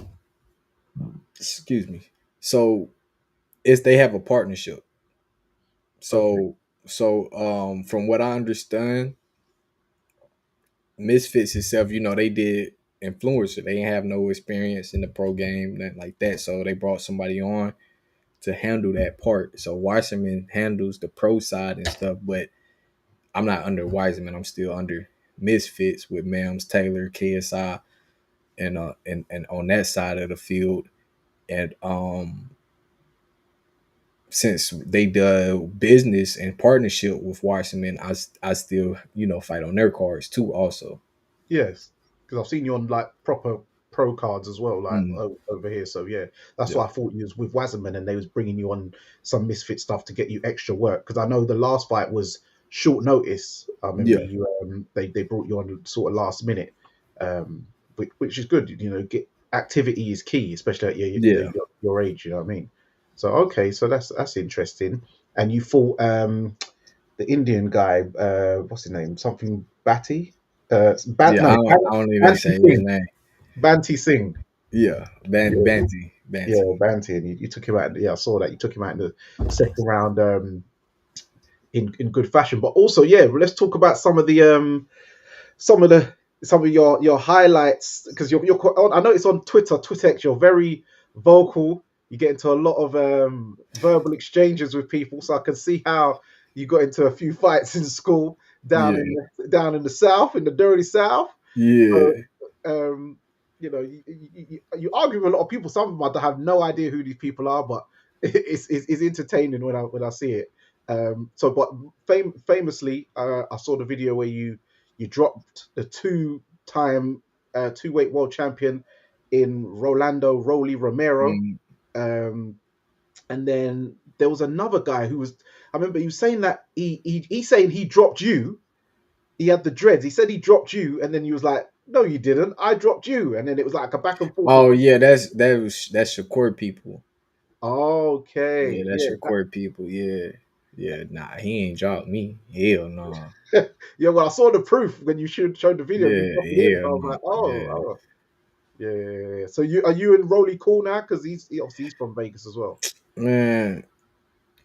excuse me. So, it's they have a partnership. Okay. From what I understand, Misfits itself, they did influencer. They didn't have no experience in the pro game, nothing like that. So they brought somebody on to handle that part. So Wiseman handles the pro side and stuff, but I'm not under Wiseman. I'm still under Misfits with Mams, Taylor, KSI, and on that side of the field. And since they do business and partnership with Wiseman, I still fight on their cards too. Also, Yes, because I've seen you on like proper pro cards as well, like mm, over here. So yeah, that's yeah, why I thought you was with Wasserman and they was bringing you on some misfit stuff to get you extra work. Because I know the last fight was short notice. I remember yeah, you they brought you on sort of last minute, which is good. You know, get activity is key, especially at yeah. your age. You know what I mean? So okay, so that's interesting. And you fought the Indian guy, what's his name? Something Batty? Yeah, No, I don't even Banty say his Singh. name. Banty Singh. Yeah, Yeah, yeah, Banty. Banty. And you took him out. Yeah, I saw that. You took him out in the second round in good fashion. But also, yeah, let's talk about some of the some of your highlights because I know it's on Twitter, TwitterX. You're very vocal. You get into a lot of verbal exchanges with people, so I can see how you got into a few fights in school Yeah, down in the south, in the dirty south. So, yeah, um, you argue with a lot of people. Some of them I have no idea who these people are, but it's entertaining when I see it. But famously, I saw the video where you dropped the two-weight world champion in Rolly Romero. mm. Um, and then there was another guy who was. I remember you saying that he saying he dropped you. He had the dreads. He said he dropped you, and then he was like, "No, you didn't. I dropped you." And then it was like a back and forth. Oh yeah, that's Shakur people. Okay, Yeah, that's yeah, Shakur people. Yeah, yeah. Nah, he ain't dropped me. Hell no. yeah. Well, I saw the proof when you showed the video of you Yeah, dropping him. I hell was no. like, oh, Yeah. oh. Yeah, yeah, yeah, yeah. So are you in Rolly Cool now? Because obviously he's from Vegas as well. Man,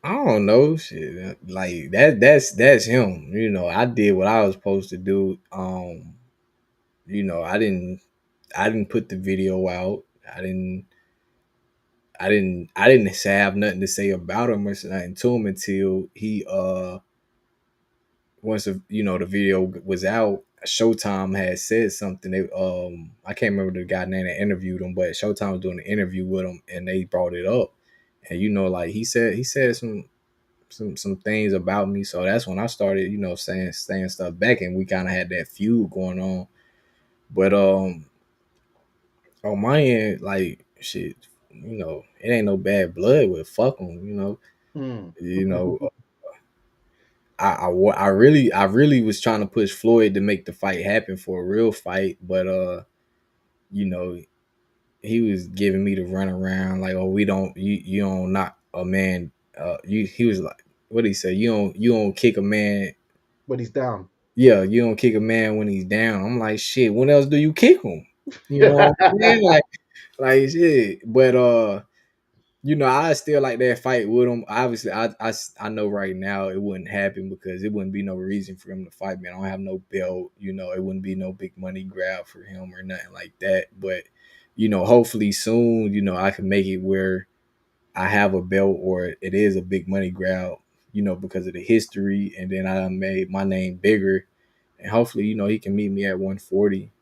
I don't know. Shit. Like that's him. I did what I was supposed to do. I didn't put the video out. I didn't have nothing to say about him or nothing to him until he once the video was out. Showtime had said something. I can't remember the guy name that interviewed him, but Showtime was doing an interview with him and they brought it up. And like he said some things about me. So that's when I started, saying stuff back, and we kind of had that feud going on. But on my end, like shit, it ain't no bad blood with fuck 'em, Hmm. you know. I really was trying to push Floyd to make the fight happen for a real fight, but you know, he was giving me the run around like, oh, we don't, you don't knock a man. He was like, what did he say? You don't kick a man. When he's down. Yeah, you don't kick a man when he's down. I'm like, shit. When else do you kick him? You know what I'm saying? Like shit. But I still like that fight with him. Obviously, I know right now it wouldn't happen because it wouldn't be no reason for him to fight me. I don't have no belt. It wouldn't be no big money grab for him or nothing like that. But hopefully soon, I can make it where I have a belt or it is a big money grab. Because of the history, and then I made my name bigger, and hopefully, he can meet me at 140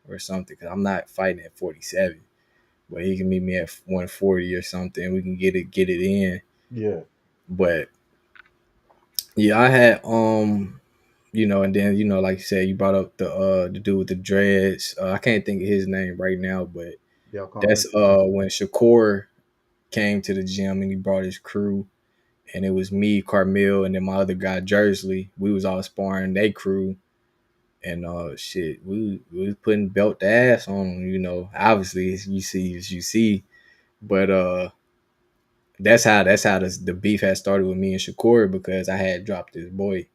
or something. Because I'm not fighting at 47. But he can meet me at 140 or something. We can get it in. Yeah. But yeah, I had and then like you said, you brought up the dude with the dreads. I can't think of his name right now, but Yeah, I can't that's think of it. when Shakur came to the gym and he brought his crew, and it was me, Carmel, and then my other guy Jersley. We was all sparring they crew. And shit, we was putting belt to ass on them, Obviously, as you see. But that's how the beef had started with me and Shakur because I had dropped his boy.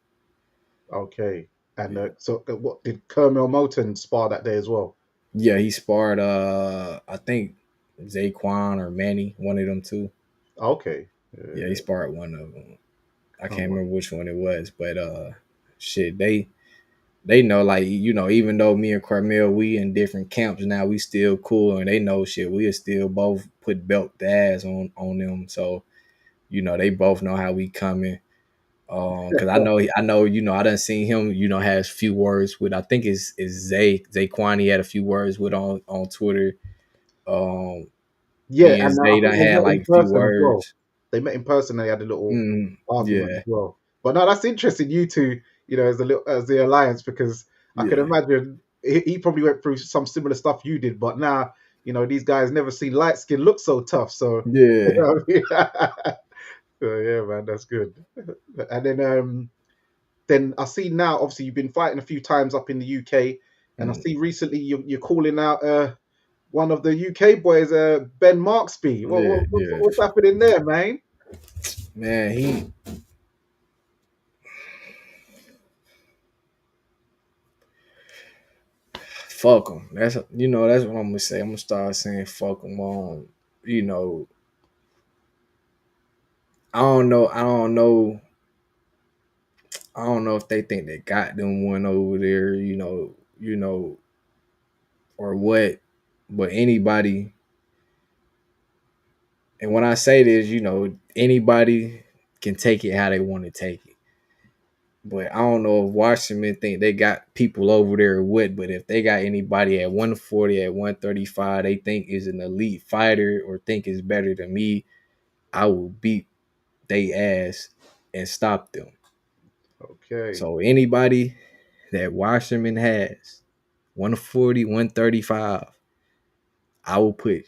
Okay. And Yeah, so, what did Kermel Moulton spar that day as well? yeah, he sparred. I think Zaquan or Manny, one of them two. Okay. Yeah, he sparred one of them. I Oh, can't well. remember which one it was, but shit, they know, like, even though me and Carmel, we in different camps now, we still cool, and they know shit. We still both put belt to ass on them, so they both know how we coming. Because I done seen him, has few words with. I think it's Zaquan. He had a few words with on Twitter. Um, Yeah, me and and I Zay think done they had met in like a few person as well. words. They met in person. They had a little argument as Yeah, well. But no, that's interesting. You two, as the alliance, because I can yeah, imagine he probably went through some similar stuff you did. But now, these guys never seen light skin look so tough. So, yeah. so yeah, man, that's good. And then I see now. Obviously, you've been fighting a few times up in the UK, and I Mm, see recently you're calling out one of the UK boys, Ben Marksby. yeah, yeah. What's happening there, man? Man, he fuck him. That's what I'm gonna say. I'm gonna start saying fuck him. You know, I don't know. I don't know if they think they got them one over there. Or what. But anybody, and when I say this, anybody can take it how they want to take it. But I don't know if Washington think they got people over there or what. But if they got anybody at 140, at 135, they think is an elite fighter or think is better than me, I will beat they ass and stop them. Okay. So anybody that Washington has 140, 135, I will put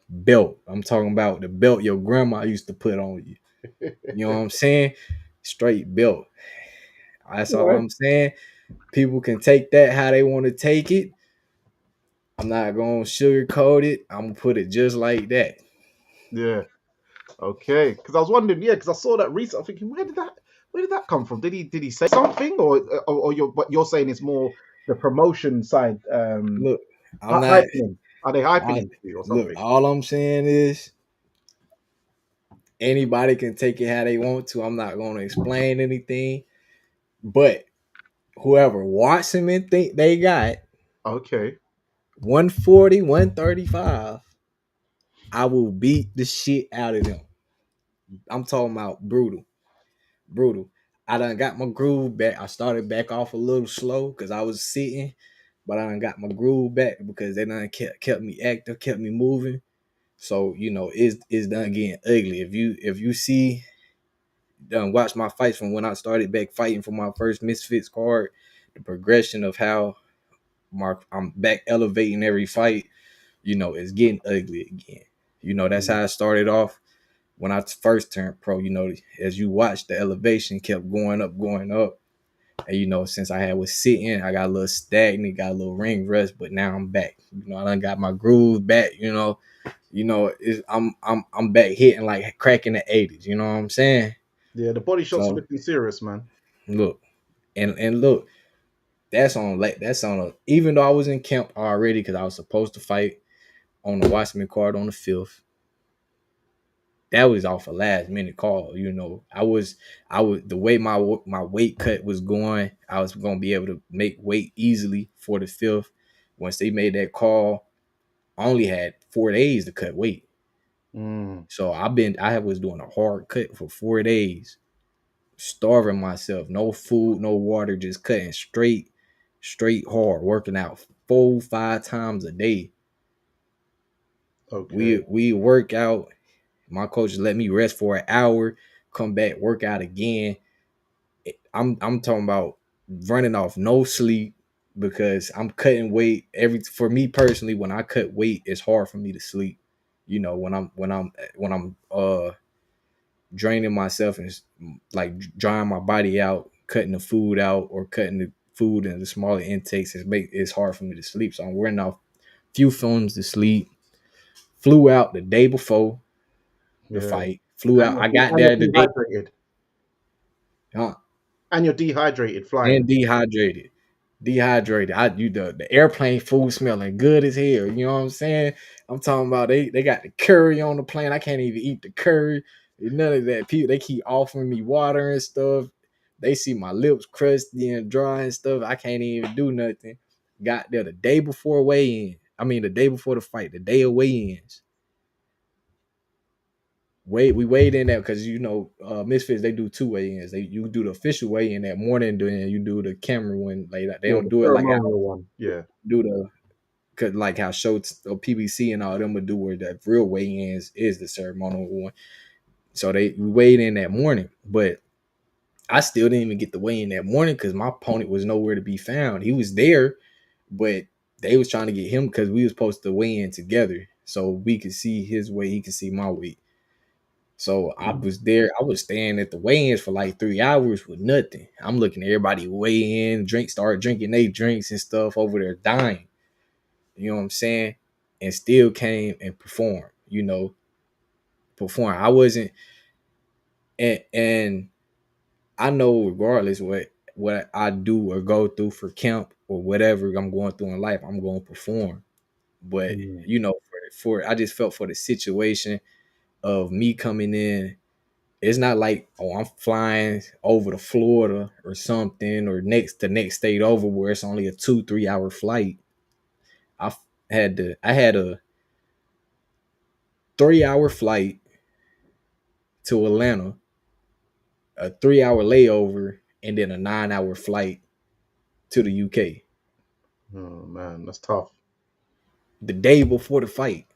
belt. I'm talking about the belt your grandma used to put on you. You know what I'm saying? Straight belt. That's all Yeah. I'm saying. People can take that how they want to take it. I'm not gonna sugarcoat it. I'm gonna put it just like that. Yeah. Okay. Because I was wondering, yeah, because I saw that recently. I'm thinking, where did that come from? Did he say something, or you're saying it's more the promotion side, Look, I'm not. hyping him? Are they hyping I him to you or look. something? All I'm saying is anybody can take it how they want to. I'm not gonna explain anything, but whoever watch him and think they got Okay. 140, 135, I will beat the shit out of them. I'm talking about brutal, brutal. I done got my groove back. I started back off a little slow because I was sitting, but I done got my groove back because they done kept me active, kept me moving. So it's done getting ugly. If you see watched my fights from when I started back fighting for my first Misfits card, the progression of how I'm back elevating every fight, it's getting ugly again. That's Mm. how I started off when I first turned pro. As you watch, the elevation kept going up, going up. And since I was sitting, I got a little stagnant, got a little ring rust, but now I'm back. I done got my groove back. I'm back hitting like cracking the 80s. You know what I'm saying? Yeah, the body shots are So looking serious, man. look, and look, that's on a, even though I was in camp already because I was supposed to fight on the Watchman card on the 5th. That was off a last minute call. I was the way my weight cut was going. I was gonna be able to make weight easily for the 5th. Once they made that call, I only had 4 days to cut weight. Mm. So I was doing a hard cut for 4 days, starving myself, no food, no water, just cutting straight hard, working out 4-5 times a day. Okay. We work out. My coach let me rest for an hour, come back, work out again. I'm talking about running off no sleep because I'm cutting weight. For me personally, when I cut weight, it's hard for me to sleep. When I'm draining myself and like drying my body out, cutting the food out or cutting the food and the smaller intakes, it's hard for me to sleep. So I'm running off few films to sleep. Flew out the day before the Yeah. fight. Flew out. I got And you're there the day. dehydrated. Huh? And you're dehydrated And flying. dehydrated. Dehydrated. The airplane food smelling good as hell. You know what I'm saying? I'm talking about they got the curry on the plane. I can't even eat the curry. None of that. People they keep offering me water and stuff. They see my lips crusty and dry and stuff. I can't even do nothing. Got there the day before weigh-in. I mean the day before the fight, the day of weigh-ins. We weighed in there because Misfits they do two weigh-ins. You do the official weigh-in that morning, then you do the camera one later. They Yeah, don't the do it like how ceremonial one. Yeah. do the cause like how Schultz or PBC and all them would do where the real weigh-ins is the ceremonial one. So we weighed in that morning, but I still didn't even get the weigh in that morning because my opponent was nowhere to be found. He was there, but they was trying to get him because we was supposed to weigh in together so we could see his weight, he could see my weight. So I was there. I was staying at the weigh-ins for like 3 hours with nothing. I'm looking at everybody weigh in, start drinking their drinks and stuff over there, dying. You know what I'm saying? And still came and performed. Perform. I wasn't, and I know regardless what I do or go through for camp or whatever I'm going through in life, I'm going to perform. But Mm. for I just felt for the situation of me coming in. It's not like, oh, I'm flying over to Florida or something or the next state over where it's only a 2-3 hour flight. I I had a 3 hour flight to Atlanta, a 3 hour layover, and then a 9 hour flight to the UK Oh man, that's tough. the day before the fight.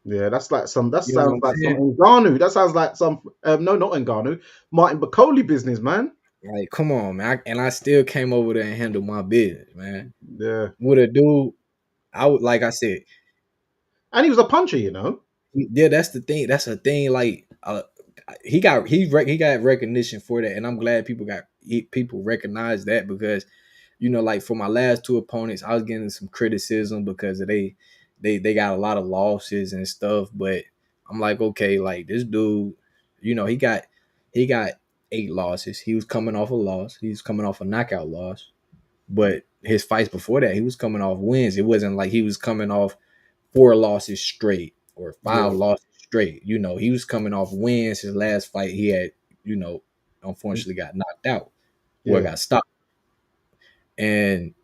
Yeah, that's like some. That You know what sounds I'm like some saying? Ngannou. That sounds like some. No, not Ngannou. Martin Bacoli business, man. Like, come on, man. And I still came over there and handled my business, man. Yeah, With a dude, I would, like I said, and he was a puncher, you know. yeah, that's the thing. That's a thing. Like, he got recognition for that, and I'm glad people recognize that because, like for my last two opponents, I was getting some criticism because they got a lot of losses and stuff. But I'm like, okay, like this dude, he got 8 losses. He was coming off a loss. He was coming off a knockout loss. But his fights before that, he was coming off wins. It wasn't like he was coming off 4 losses straight or Yeah, 5 losses straight. He was coming off wins. His last fight, he had, unfortunately got knocked out. Well, yeah. got stopped. And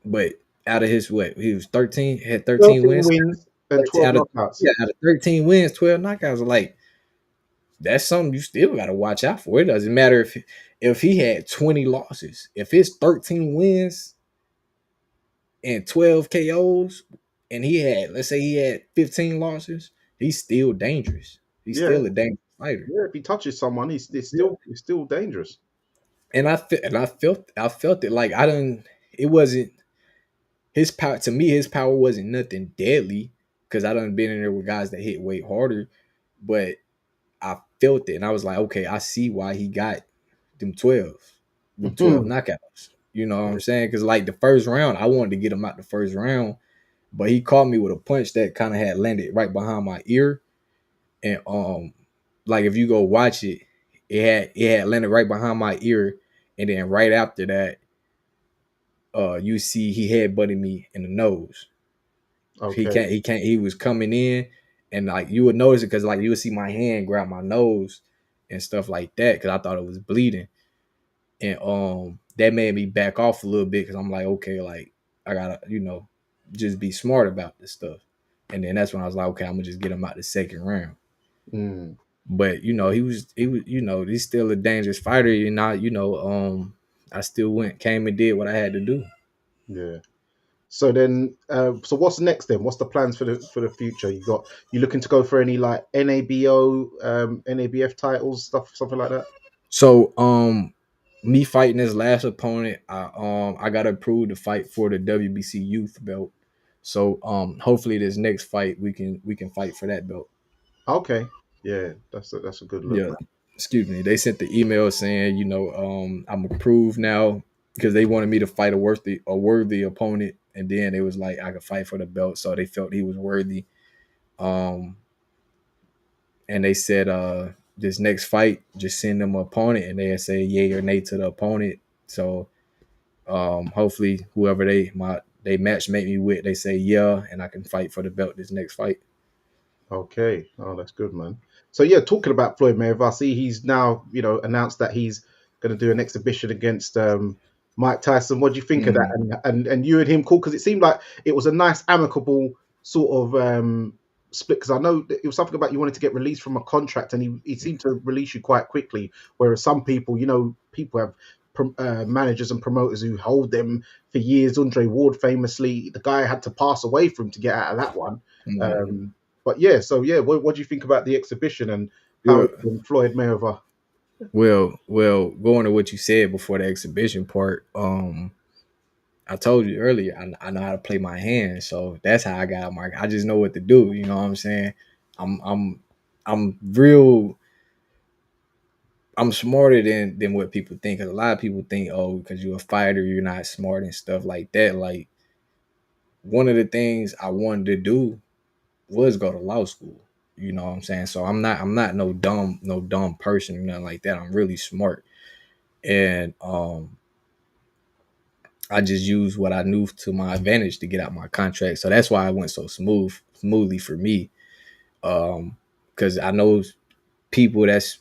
but out of his what, he was 13, had 13 13 wins. wins and 12 Out of knockouts. yeah, out of 13 wins, 12 knockouts. Like that's something you still got to watch out for. It doesn't matter if he had 20 losses. If it's 13 wins and 12 KOs, and let's say he had 15 losses, he's still dangerous. He's Yeah, still a dangerous fighter. Yeah, if he touches someone, Yeah. it's still dangerous. I felt it like I didn't. It wasn't his power to me. His power wasn't nothing deadly because I done been in there with guys that hit way harder, but I felt it and I was like, okay, I see why he got them 12, them 12 knockouts. You know what I'm saying? Because like the first round, I wanted to get him out the first round, but he caught me with a punch that kind of had landed right behind my ear, and like if you go watch it, it had landed right behind my ear, and then right after that, you see he headbutted me in the nose. Okay. He was coming in, and like you would notice it because like you would see my hand grab my nose and stuff like that because I thought it was bleeding, and that made me back off a little bit because I'm like, okay, like I gotta just be smart about this stuff, and then that's when I was like, okay, I'm gonna just get him out the second round. Mm, But he was he's still a dangerous fighter, and I still came and did what I had to do. yeah. So then, so what's next then? What's the plans for the future? You looking to go for any like NABO, NABF titles, something like that? So me fighting his last opponent, I got approved to fight for the WBC youth belt. So hopefully this next fight we can fight for that belt. Okay. Yeah, that's a good look, Yeah. man. Excuse me. They sent the email saying, I'm approved now because they wanted me to fight a worthy opponent, and then it was like I could fight for the belt, so they felt he was worthy. Um, and they said, this next fight, just send them an opponent, and they say yay or nay to the opponent. So hopefully whoever they match make me with, they say yeah, and I can fight for the belt this next fight. Okay. Oh, that's good, man. So yeah, talking about Floyd Mayweather, I see he's now, announced that he's going to do an exhibition against Mike Tyson. What do you think of that? Mm, And you and him, cool? Because it seemed like it was a nice, amicable sort of split. Because I know that it was something about you wanted to get released from a contract, and he seemed to release you quite quickly. Whereas some people, people have managers and promoters who hold them for years. Andre Ward, famously, the guy had to pass away for him to get out of that one. mm. Um, but yeah, so yeah, what do you think about the exhibition and how Well, it's been Floyd Mayweather? well, going to what you said before the exhibition part. I told you earlier, I know how to play my hand, so that's how I got out my. I just know what to do. You know what I'm saying? I'm I'm I'm real. I'm smarter than what people think. Cause a lot of people think, oh, because you're a fighter, you're not smart and stuff like that. Like one of the things I wanted to do was go to law school. You know what I'm saying? So I'm not no dumb person or nothing like that. I'm really smart. And I just used what I knew to my advantage to get out my contract. So that's why it went so smoothly for me. Because I know people that's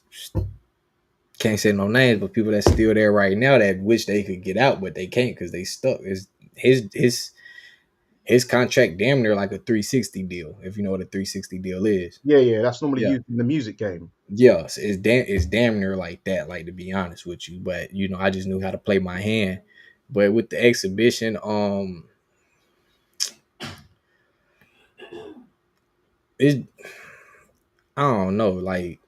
can't say no names, but people that's still there right now that wish they could get out, but they can't because they stuck. Is his contract damn near like a 360 deal, if you know what a 360 deal is. Yeah, yeah, that's normally Yeah. used in the music game. Yes, it's damn near like that, like to be honest with you. But I just knew how to play my hand. But with the exhibition, it I don't know, like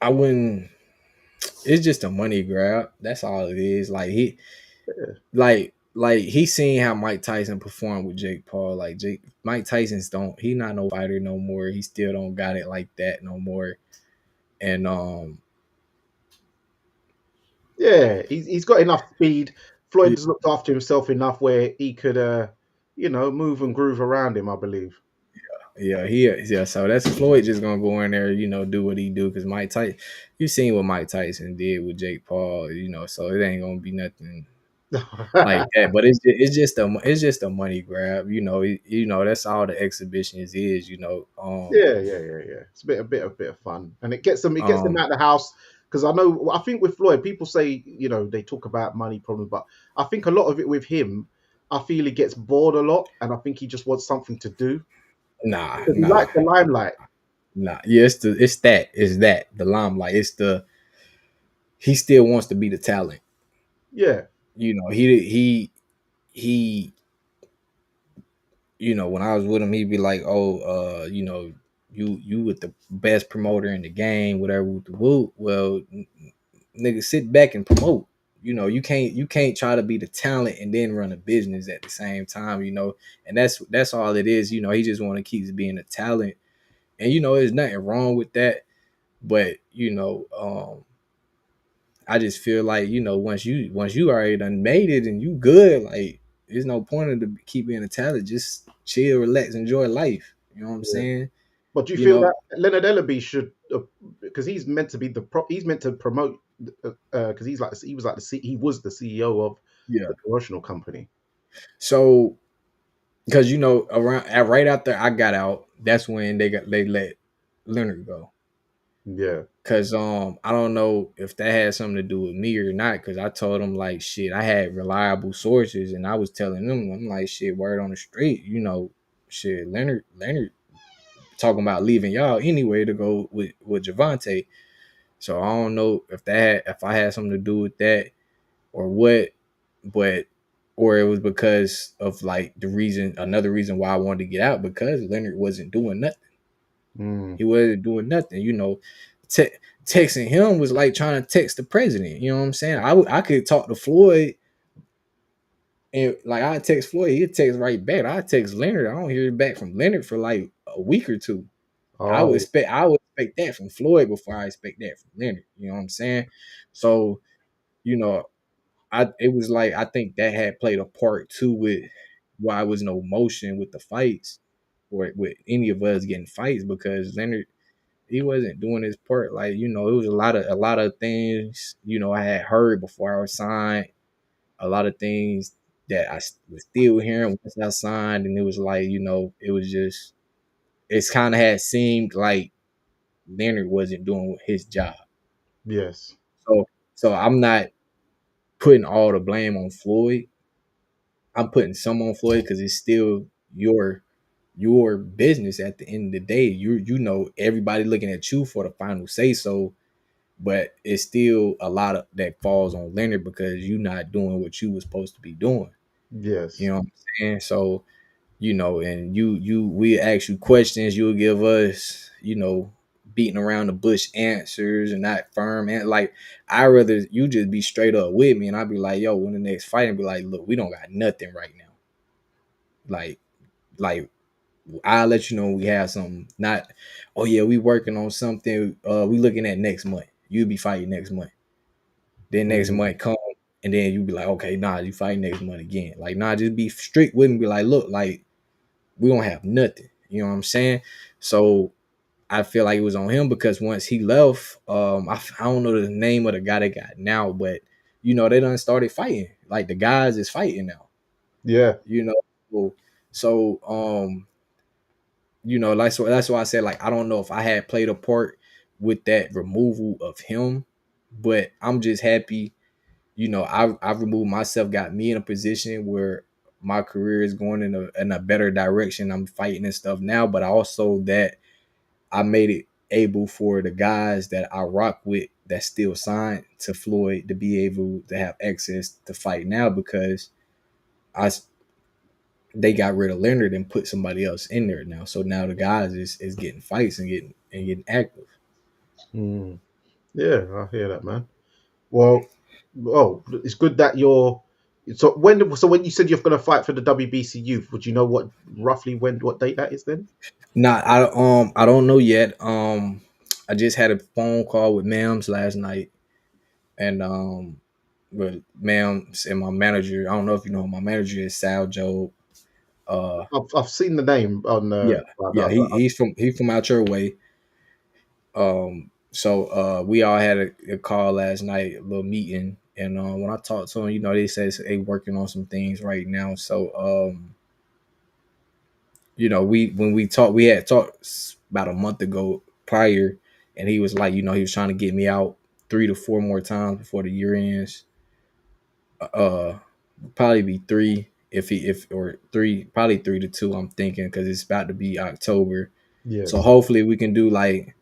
I wouldn't. It's just a money grab. That's all it is. Like he seen how Mike Tyson performed with Jake Paul. Like Mike Tyson's don't. He not no fighter no more. He still don't got it like that no more. And Yeah, he's got enough speed. Floyd has looked after himself enough where he could, move and groove around him. I believe. yeah, yeah. So that's Floyd just gonna go in there, do what he do because Mike Tyson. You seen what Mike Tyson did with Jake Paul, so it ain't gonna be nothing like that. But it's just a money grab, That's all the exhibitions is. Yeah, yeah, yeah, yeah. It's a bit of fun, and it gets them Um, out of the house. Because I think with Floyd, people say they talk about money problems, but I think a lot of it with him, I feel he gets bored a lot, and I think he just wants something to do nah, because he nah, likes the limelight. nah. Yeah, it's that the limelight. He still wants to be the talent. Yeah, He when I was with him, he'd be like, "Oh, you with the best promoter in the game, whatever with the woo. Well, nigga, sit back and promote. You can't try to be the talent and then run a business at the same time. And that's all it is. He just want to keep being a talent, and there's nothing wrong with that. But I just feel like once you already done made it and you good, like there's no point in to keep being a talent. Just chill, relax, enjoy life. You know what I'm Yeah. saying? But do you You feel know, that Leonard Ellaby should, because he's meant to be he's meant to promote, because he was like he was the CEO of yeah. the promotional company. So because right after I got out, that's when they let Leonard go. Yeah. Cause I don't know if that had something to do with me or not. Cause I told them like shit, I had reliable sources, and I was telling them I'm like shit, word on the street, shit. Leonard talking about leaving y'all anyway to go with Javante. So I don't know if I had something to do with that or what, but or it was because of like another reason why I wanted to get out, because Leonard wasn't doing nothing. Mm. He wasn't doing nothing. Te- Texting him was like trying to text the president. You know what I'm saying? I could talk to Floyd, and like I text Floyd, he'd text right back. I text Leonard, I don't hear back from Leonard for like a week or two. Oh, I would expect that from Floyd before I expect that from Leonard. You know what I'm saying? So, you know, it was like I think that had played a part too with why was no motion with the fights or with any of us getting fights, because Leonard, he wasn't doing his part. Like, it was a lot of things, I had heard before I was signed, a lot of things that was still hearing once I signed, and it was like, it was just it's kind of had seemed like Leonard wasn't doing his job. yes. So I'm not putting all the blame on Floyd. I'm putting some on Floyd because it's still your business at the end of the day. Everybody looking at you for the final say so, but it's still a lot of that falls on Leonard because you're not doing what you was supposed to be doing. You Yes. know what I'm saying? So, and we ask you questions, you'll give us, beating around the bush answers and not firm, and like I rather you just be straight up with me, and I'd be like, yo, when the next fight, and be like, look, we don't got nothing right now. Like I'll let you know when we have something. Not, oh yeah, we working on something. We looking at next month. You'll be fighting next month. Then next Mm. month come, and then you be like, okay, nah, you fighting next month again. Like, nah, just be strict with me. Be like, look, like we don't have nothing. You know what I'm saying? So I feel like it was on him because once he left, I don't know the name of the guy they got now, but they done started fighting. Like the guys is fighting now. Yeah. You know, so like so that's why I said like I don't know if I had played a part with that removal of him, but I'm just happy. I've removed myself, got me in a position where my career is going in a better direction. I'm fighting and stuff now, but also that I made it able for the guys that I rock with that still signed to Floyd to be able to have access to fight now because I they got rid of Leonard and put somebody else in there now. So now the guys is getting fights and getting active. Mm. Yeah, I hear that, man. Well, oh, it's good that you're. So when you said you're going to fight for the WBC youth, would you know roughly what date that is then? Nah, I don't know yet. I just had a phone call with Mams last night, and with Mams and my manager. I don't know if you know my manager is Sal Joe. Uh, I've seen the name on yeah, yeah, he's from out your way. So we all had a call last night, a little meeting, and when I talked to him, they said they working on some things right now. So we talked, we had talked about a month ago prior, and he was like, he was trying to get me out 3 to 4 more times before the year ends. Uh, Probably be three if or three, probably 3 to 2. I'm thinking because it's about to be October, so yes. hopefully we can do like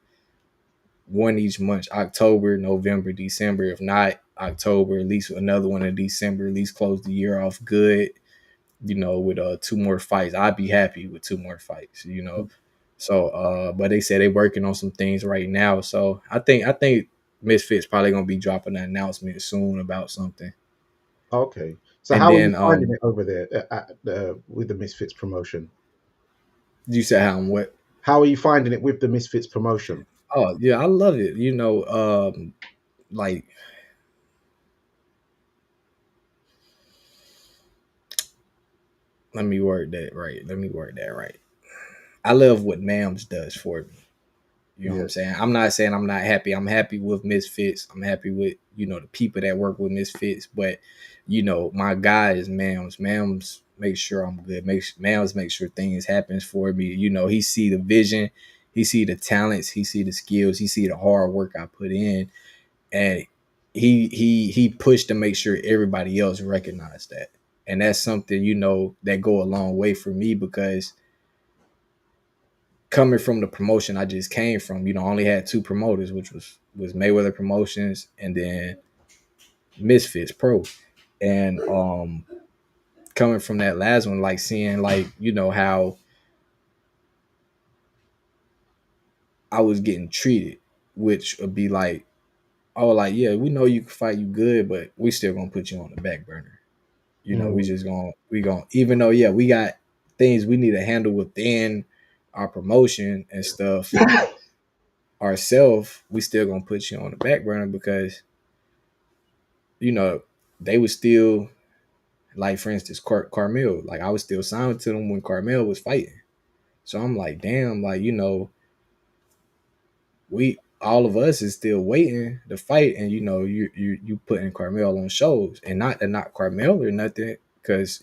one each month, October, November, December. If not October, at least another one in December. At least close the year off good. With 2 more fights, I'd be happy with 2 more fights. So, but they said they working on some things right now. So I think Misfits probably gonna be dropping an announcement soon about something. Okay. So And how are you then finding it over there with the Misfits promotion? you said how I'm what? How are you finding it with the Misfits promotion? Oh yeah, I love it. Like let me word that right. Let me word that right. I love what Mams does for me. You know what Yeah. I'm saying? I'm not saying I'm not happy. I'm happy with Misfits. I'm happy with, the people that work with Misfits. But, my guy is Mams. Mams makes sure I'm good. Mams make sure things happens for me. He see the vision, he see the talents, he see the skills, he see the hard work I put in. And he pushed to make sure everybody else recognize that. And that's something, that go a long way for me because coming from the promotion I just came from, I only had two promoters, which was Mayweather Promotions and then Misfits Pro. And coming from that last one, like seeing like, how I was getting treated, which would be like, oh, like, yeah, we know you can fight, you good, but we still gonna put you on the back burner. We Mm, just gonna even though, yeah, we got things we need to handle within our promotion and stuff ourselves, we still gonna put you on the back burner because you know, they was still like, for instance, Carmel. Like, I was still signed to them when Carmel was fighting. So I'm like, damn, like, we all of us is still waiting to fight, and you putting Carmel on shows, and not to knock Carmel or nothing, because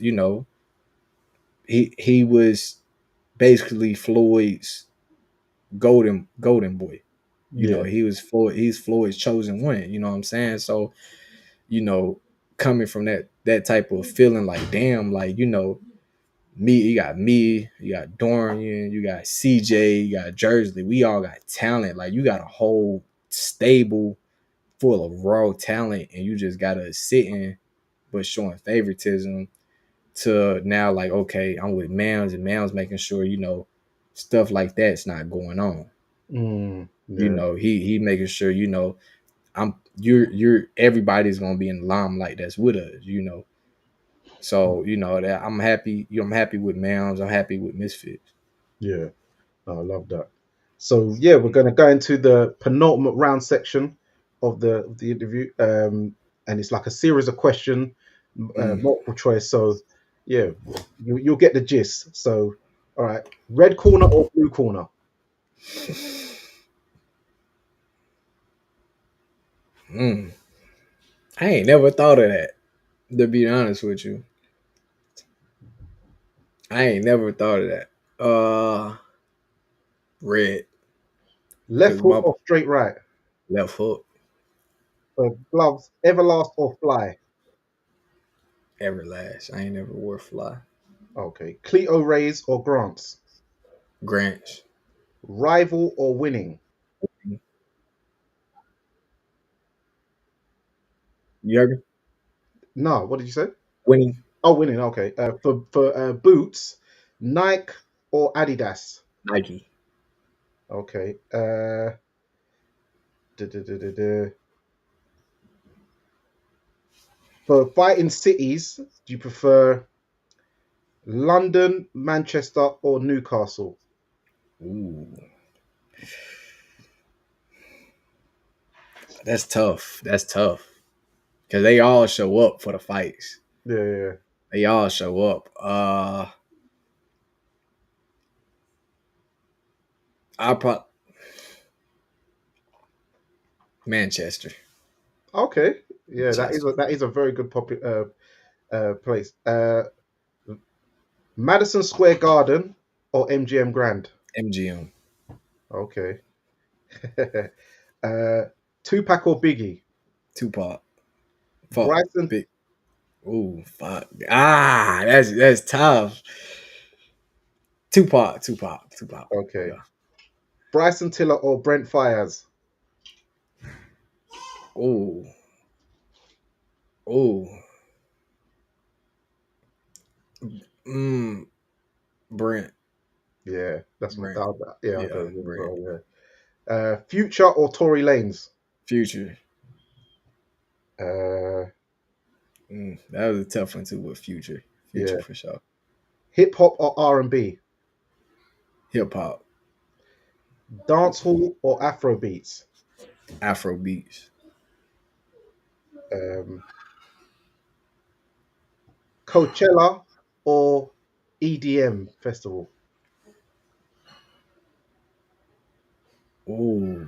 he was basically Floyd's golden boy. yeah. He's Floyd's chosen one. You know what I'm saying? So you know, coming from that type of feeling, like damn, like me, you got Dorian, you got CJ, you got Jersey. We all got talent. Like you got a whole stable full of raw talent, and you just gotta sit in, but showing favoritism to now, like, okay, I'm with Mams, and Mams making sure, stuff like that's not going on. Yeah. He making sure, you're everybody's gonna be in the limelight that's with us. So, that I'm happy with Mounds, I'm happy with Misfits. Yeah. Oh, I love that. So yeah, we're going to go into the penultimate round section of the interview, and it's like a series of question, Mm. multiple choice. So yeah, you'll get the gist. So all right, red corner or blue corner? Mm. I ain't never thought of that, to be honest with you. I ain't never thought of that. Red, Left because hook my or straight right? left hook, Gloves, Everlast or Fly? Everlast. I ain't never wore fly. Okay, Cleto Rays or Grants? Granch. Rival or winning? You heard me? No, what did you say? Winning. Oh, winning. Okay. For boots, Nike or Adidas? Nike. Okay. Duh, duh, duh, duh, duh. For fighting cities, do you prefer London, Manchester, or Newcastle? Ooh, that's tough. That's tough. Because they all show up for the fights. Yeah, yeah. They all show up. I probably Manchester. Okay. Yeah, Manchester. that is a very good place. Madison Square Garden or MGM Grand? MGM. Okay. uh, Tupac or Biggie? Tupac. Fuck. Bryson. Big. Ooh, fuck. That's tough. Tupac. Tupac. Tupac. Okay. Yeah. Bryson Tiller or Brent Fires? Ooh. Ooh. Mm. Brent. Yeah, that's Right. yeah, I'll go Yeah, with him as right. well. Yeah. Future or Tory Lanez? Future. Uh, That was a tough one too, with Future. Future yeah. for sure. Hip hop or R&B? Hip hop, Dancehall or Afro beats? Afro beats, Um, Coachella or EDM festival? ooh,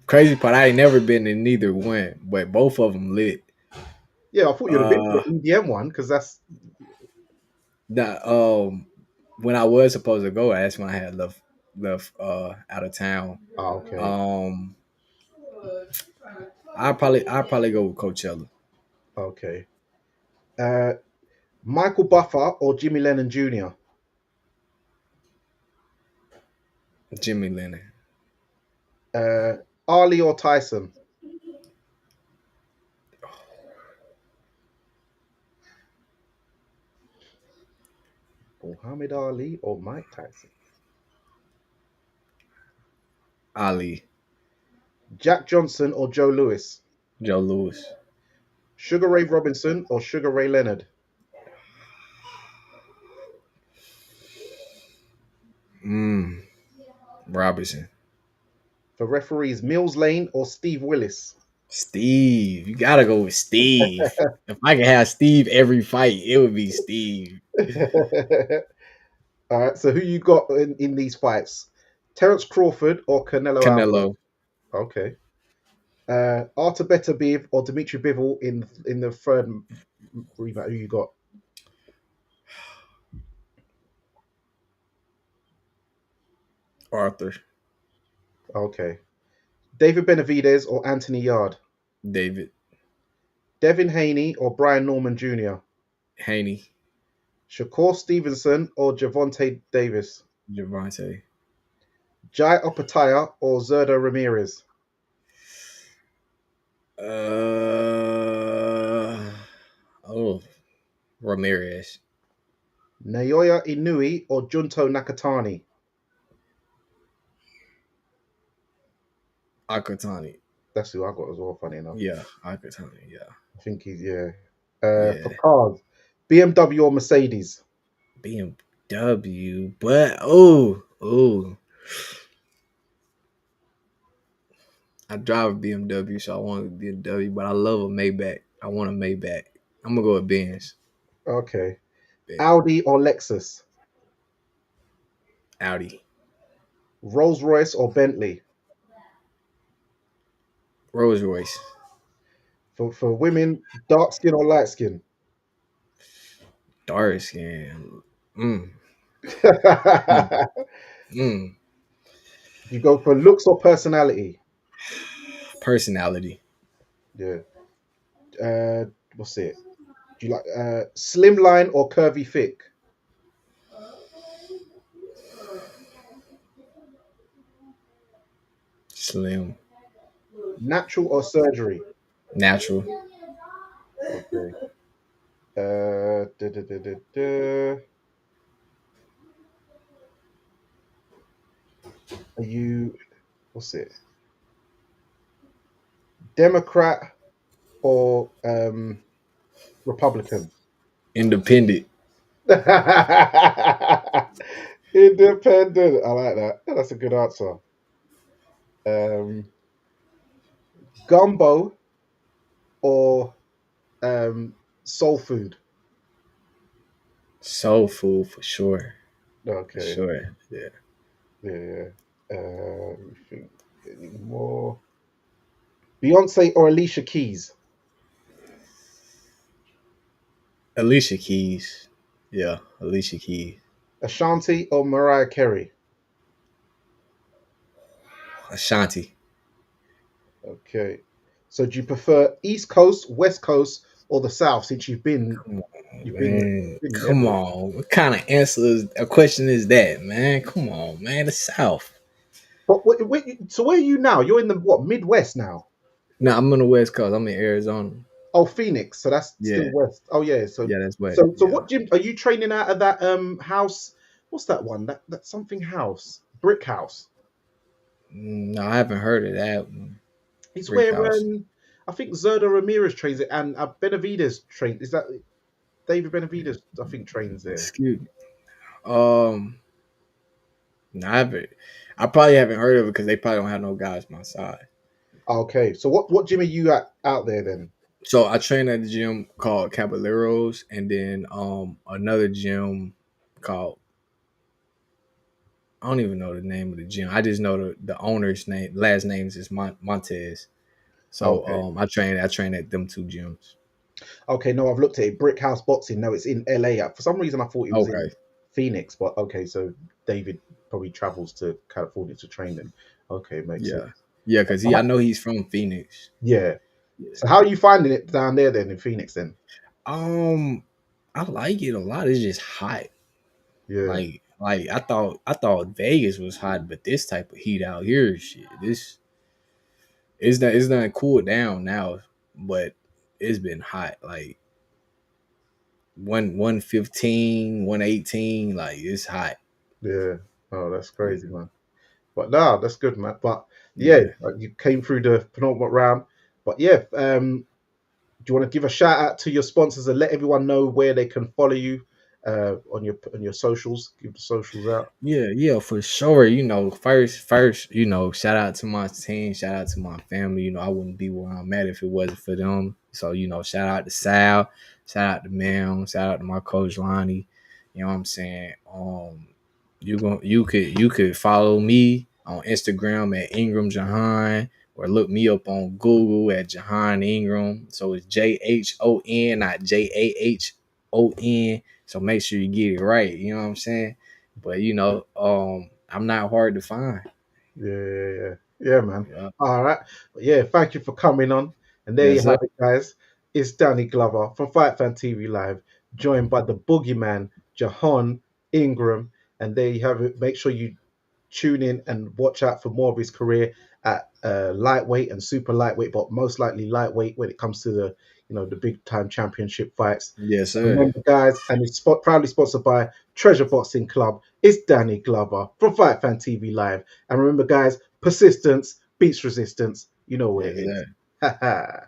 crazy part. I ain't never been in neither one, but both of them lit. Yeah, I thought you'd have been to Uh, the EDM one because that's that when I was supposed to go, that's when I had left out of town. okay. Um, I probably go with Coachella. Okay. Uh, Michael Buffer or Jimmy Lennon Jr.? Jimmy Lennon, Uh, Ali or Tyson? Muhammad Ali or Mike Tyson? Ali, Jack Johnson or Joe Lewis? Joe Lewis, Sugar Ray Robinson or Sugar Ray Leonard? mm, Robinson, For referees, Mills Lane or Steve Willis? Steve. You gotta go with Steve. If I could have Steve every fight, it would be Steve. All right, so who you got in these fights? Terence Crawford or Canelo Alvarez? Canelo, Okay. Artur Beterbiev or Dimitri Bivol in the third rematch? Who you got? Arthur, Okay. David Benavidez or Anthony Yard? David, Devin Haney or Brian Norman Jr.? Haney, Shakur Stevenson or Javonte Davis? Javante. Jai Opataya or Zerda Ramirez? Uh oh, Ramirez, Naoya Inoue or Junto Nakatani? Akatani. That's who I got as well, funny enough. Yeah, Akatani. Yeah, I think he's, yeah. For yeah. cars, BMW or Mercedes? BMW, but oh, I drive a BMW, so I want a BMW, but I love a Maybach. I want a Maybach. I'm gonna go with Benz. Okay. Bet. Audi or Lexus? Audi, Rolls Royce or Bentley? Rolls Royce, For women, dark skin or light skin? dark skin. Mm, mm, You mm. go for looks or personality? Personality, Yeah. What's it? Do you like slimline or curvy thick? slim, Natural or surgery? natural, Okay. Da, da, da, da, da. Are you, what's it? Democrat or Republican? independent. Independent. I like that. That's a good answer. Um, Gumbo or soul food? Soul food for sure. For Okay. sure. Yeah. Yeah. Yeah. Let me think. Any more? Beyonce or Alicia Keys? Alicia Keys. Yeah. Alicia Keys. Ashanti or Mariah Carey? Ashanti. Okay. So do you prefer East Coast, West Coast, or the South? Since Come on, you've been man. been Come everywhere. on. What kind of a question is that, man? Come on, man. The South. But so where are you now? You're in the what Midwest now? No, I'm on the West Coast. I'm in Arizona. Oh, Phoenix. So that's still Yeah. West. Oh yeah. So Yeah, that's West. so Yeah. what gym are you training out of that house? what's that one? That something house, brick house. No, I haven't heard of that one. It's Brick where House. I think Zerda Ramirez trains it, and Benavides trains. Is that David Benavides? I think trains there. Excuse me. Um, no, I probably haven't heard of it because they probably don't have no guys my side. Okay, so what gym are you at out there then? So I train at a gym called Caballeros, and then another gym called, I don't even know the name of the gym. I just know the owner's name. Last names is Montez. So Okay, I train at them two gyms. okay, no, I've looked at it. Brick House Boxing. No, it's in LA. For some reason, I thought it was in Okay. Phoenix, but okay, so David probably travels to California to train them. Okay, makes sense. Yeah. Yeah, because I know he's from Phoenix. Yeah. Yeah. So how are you finding it down there then in Phoenix then? Um, I like it a lot. It's just hot. Yeah, Like I thought Vegas was hot, but this type of heat out here, shit, this it's not cooled down now, but it's been hot. Like 115, 118, like it's hot. yeah. Oh, that's Yeah. crazy, man. But no, that's good, man. But yeah, Yeah. you came through the penultimate round. But yeah, do you want to give a shout out to your sponsors and let everyone know where they can follow you on your socials? Give the socials out. Yeah, for sure. First, shout out to my team, shout out to my family. I wouldn't be where I'm at if it wasn't for them. So, shout out to Sal, shout out to Mel, shout out to my coach Lonnie. You know what I'm saying? You could follow me on Instagram at Ingram Jahan, or look me up on Google at Jahan Ingram. So it's JHON, not JAHON. So make sure you get it right. You know what I'm saying? But I'm not hard to find. Yeah, man. Yeah. All right. But yeah, thank you for coming on. And there you Yes, sir. have it, guys. It's Danny Glover from Fight Fan TV Live, joined by the boogeyman, Jahan Ingram. And there you have it. Make sure you tune in and watch out for more of his career at lightweight and super lightweight, but most likely lightweight when it comes to the big time championship fights. Yes, sir. Remember, guys, and it's proudly sponsored by Treasure Boxing Club. It's Danny Glover from Fight Fan TV Live. And remember, guys, persistence beats resistance. You know where Yes, it is. sir. Ha ha.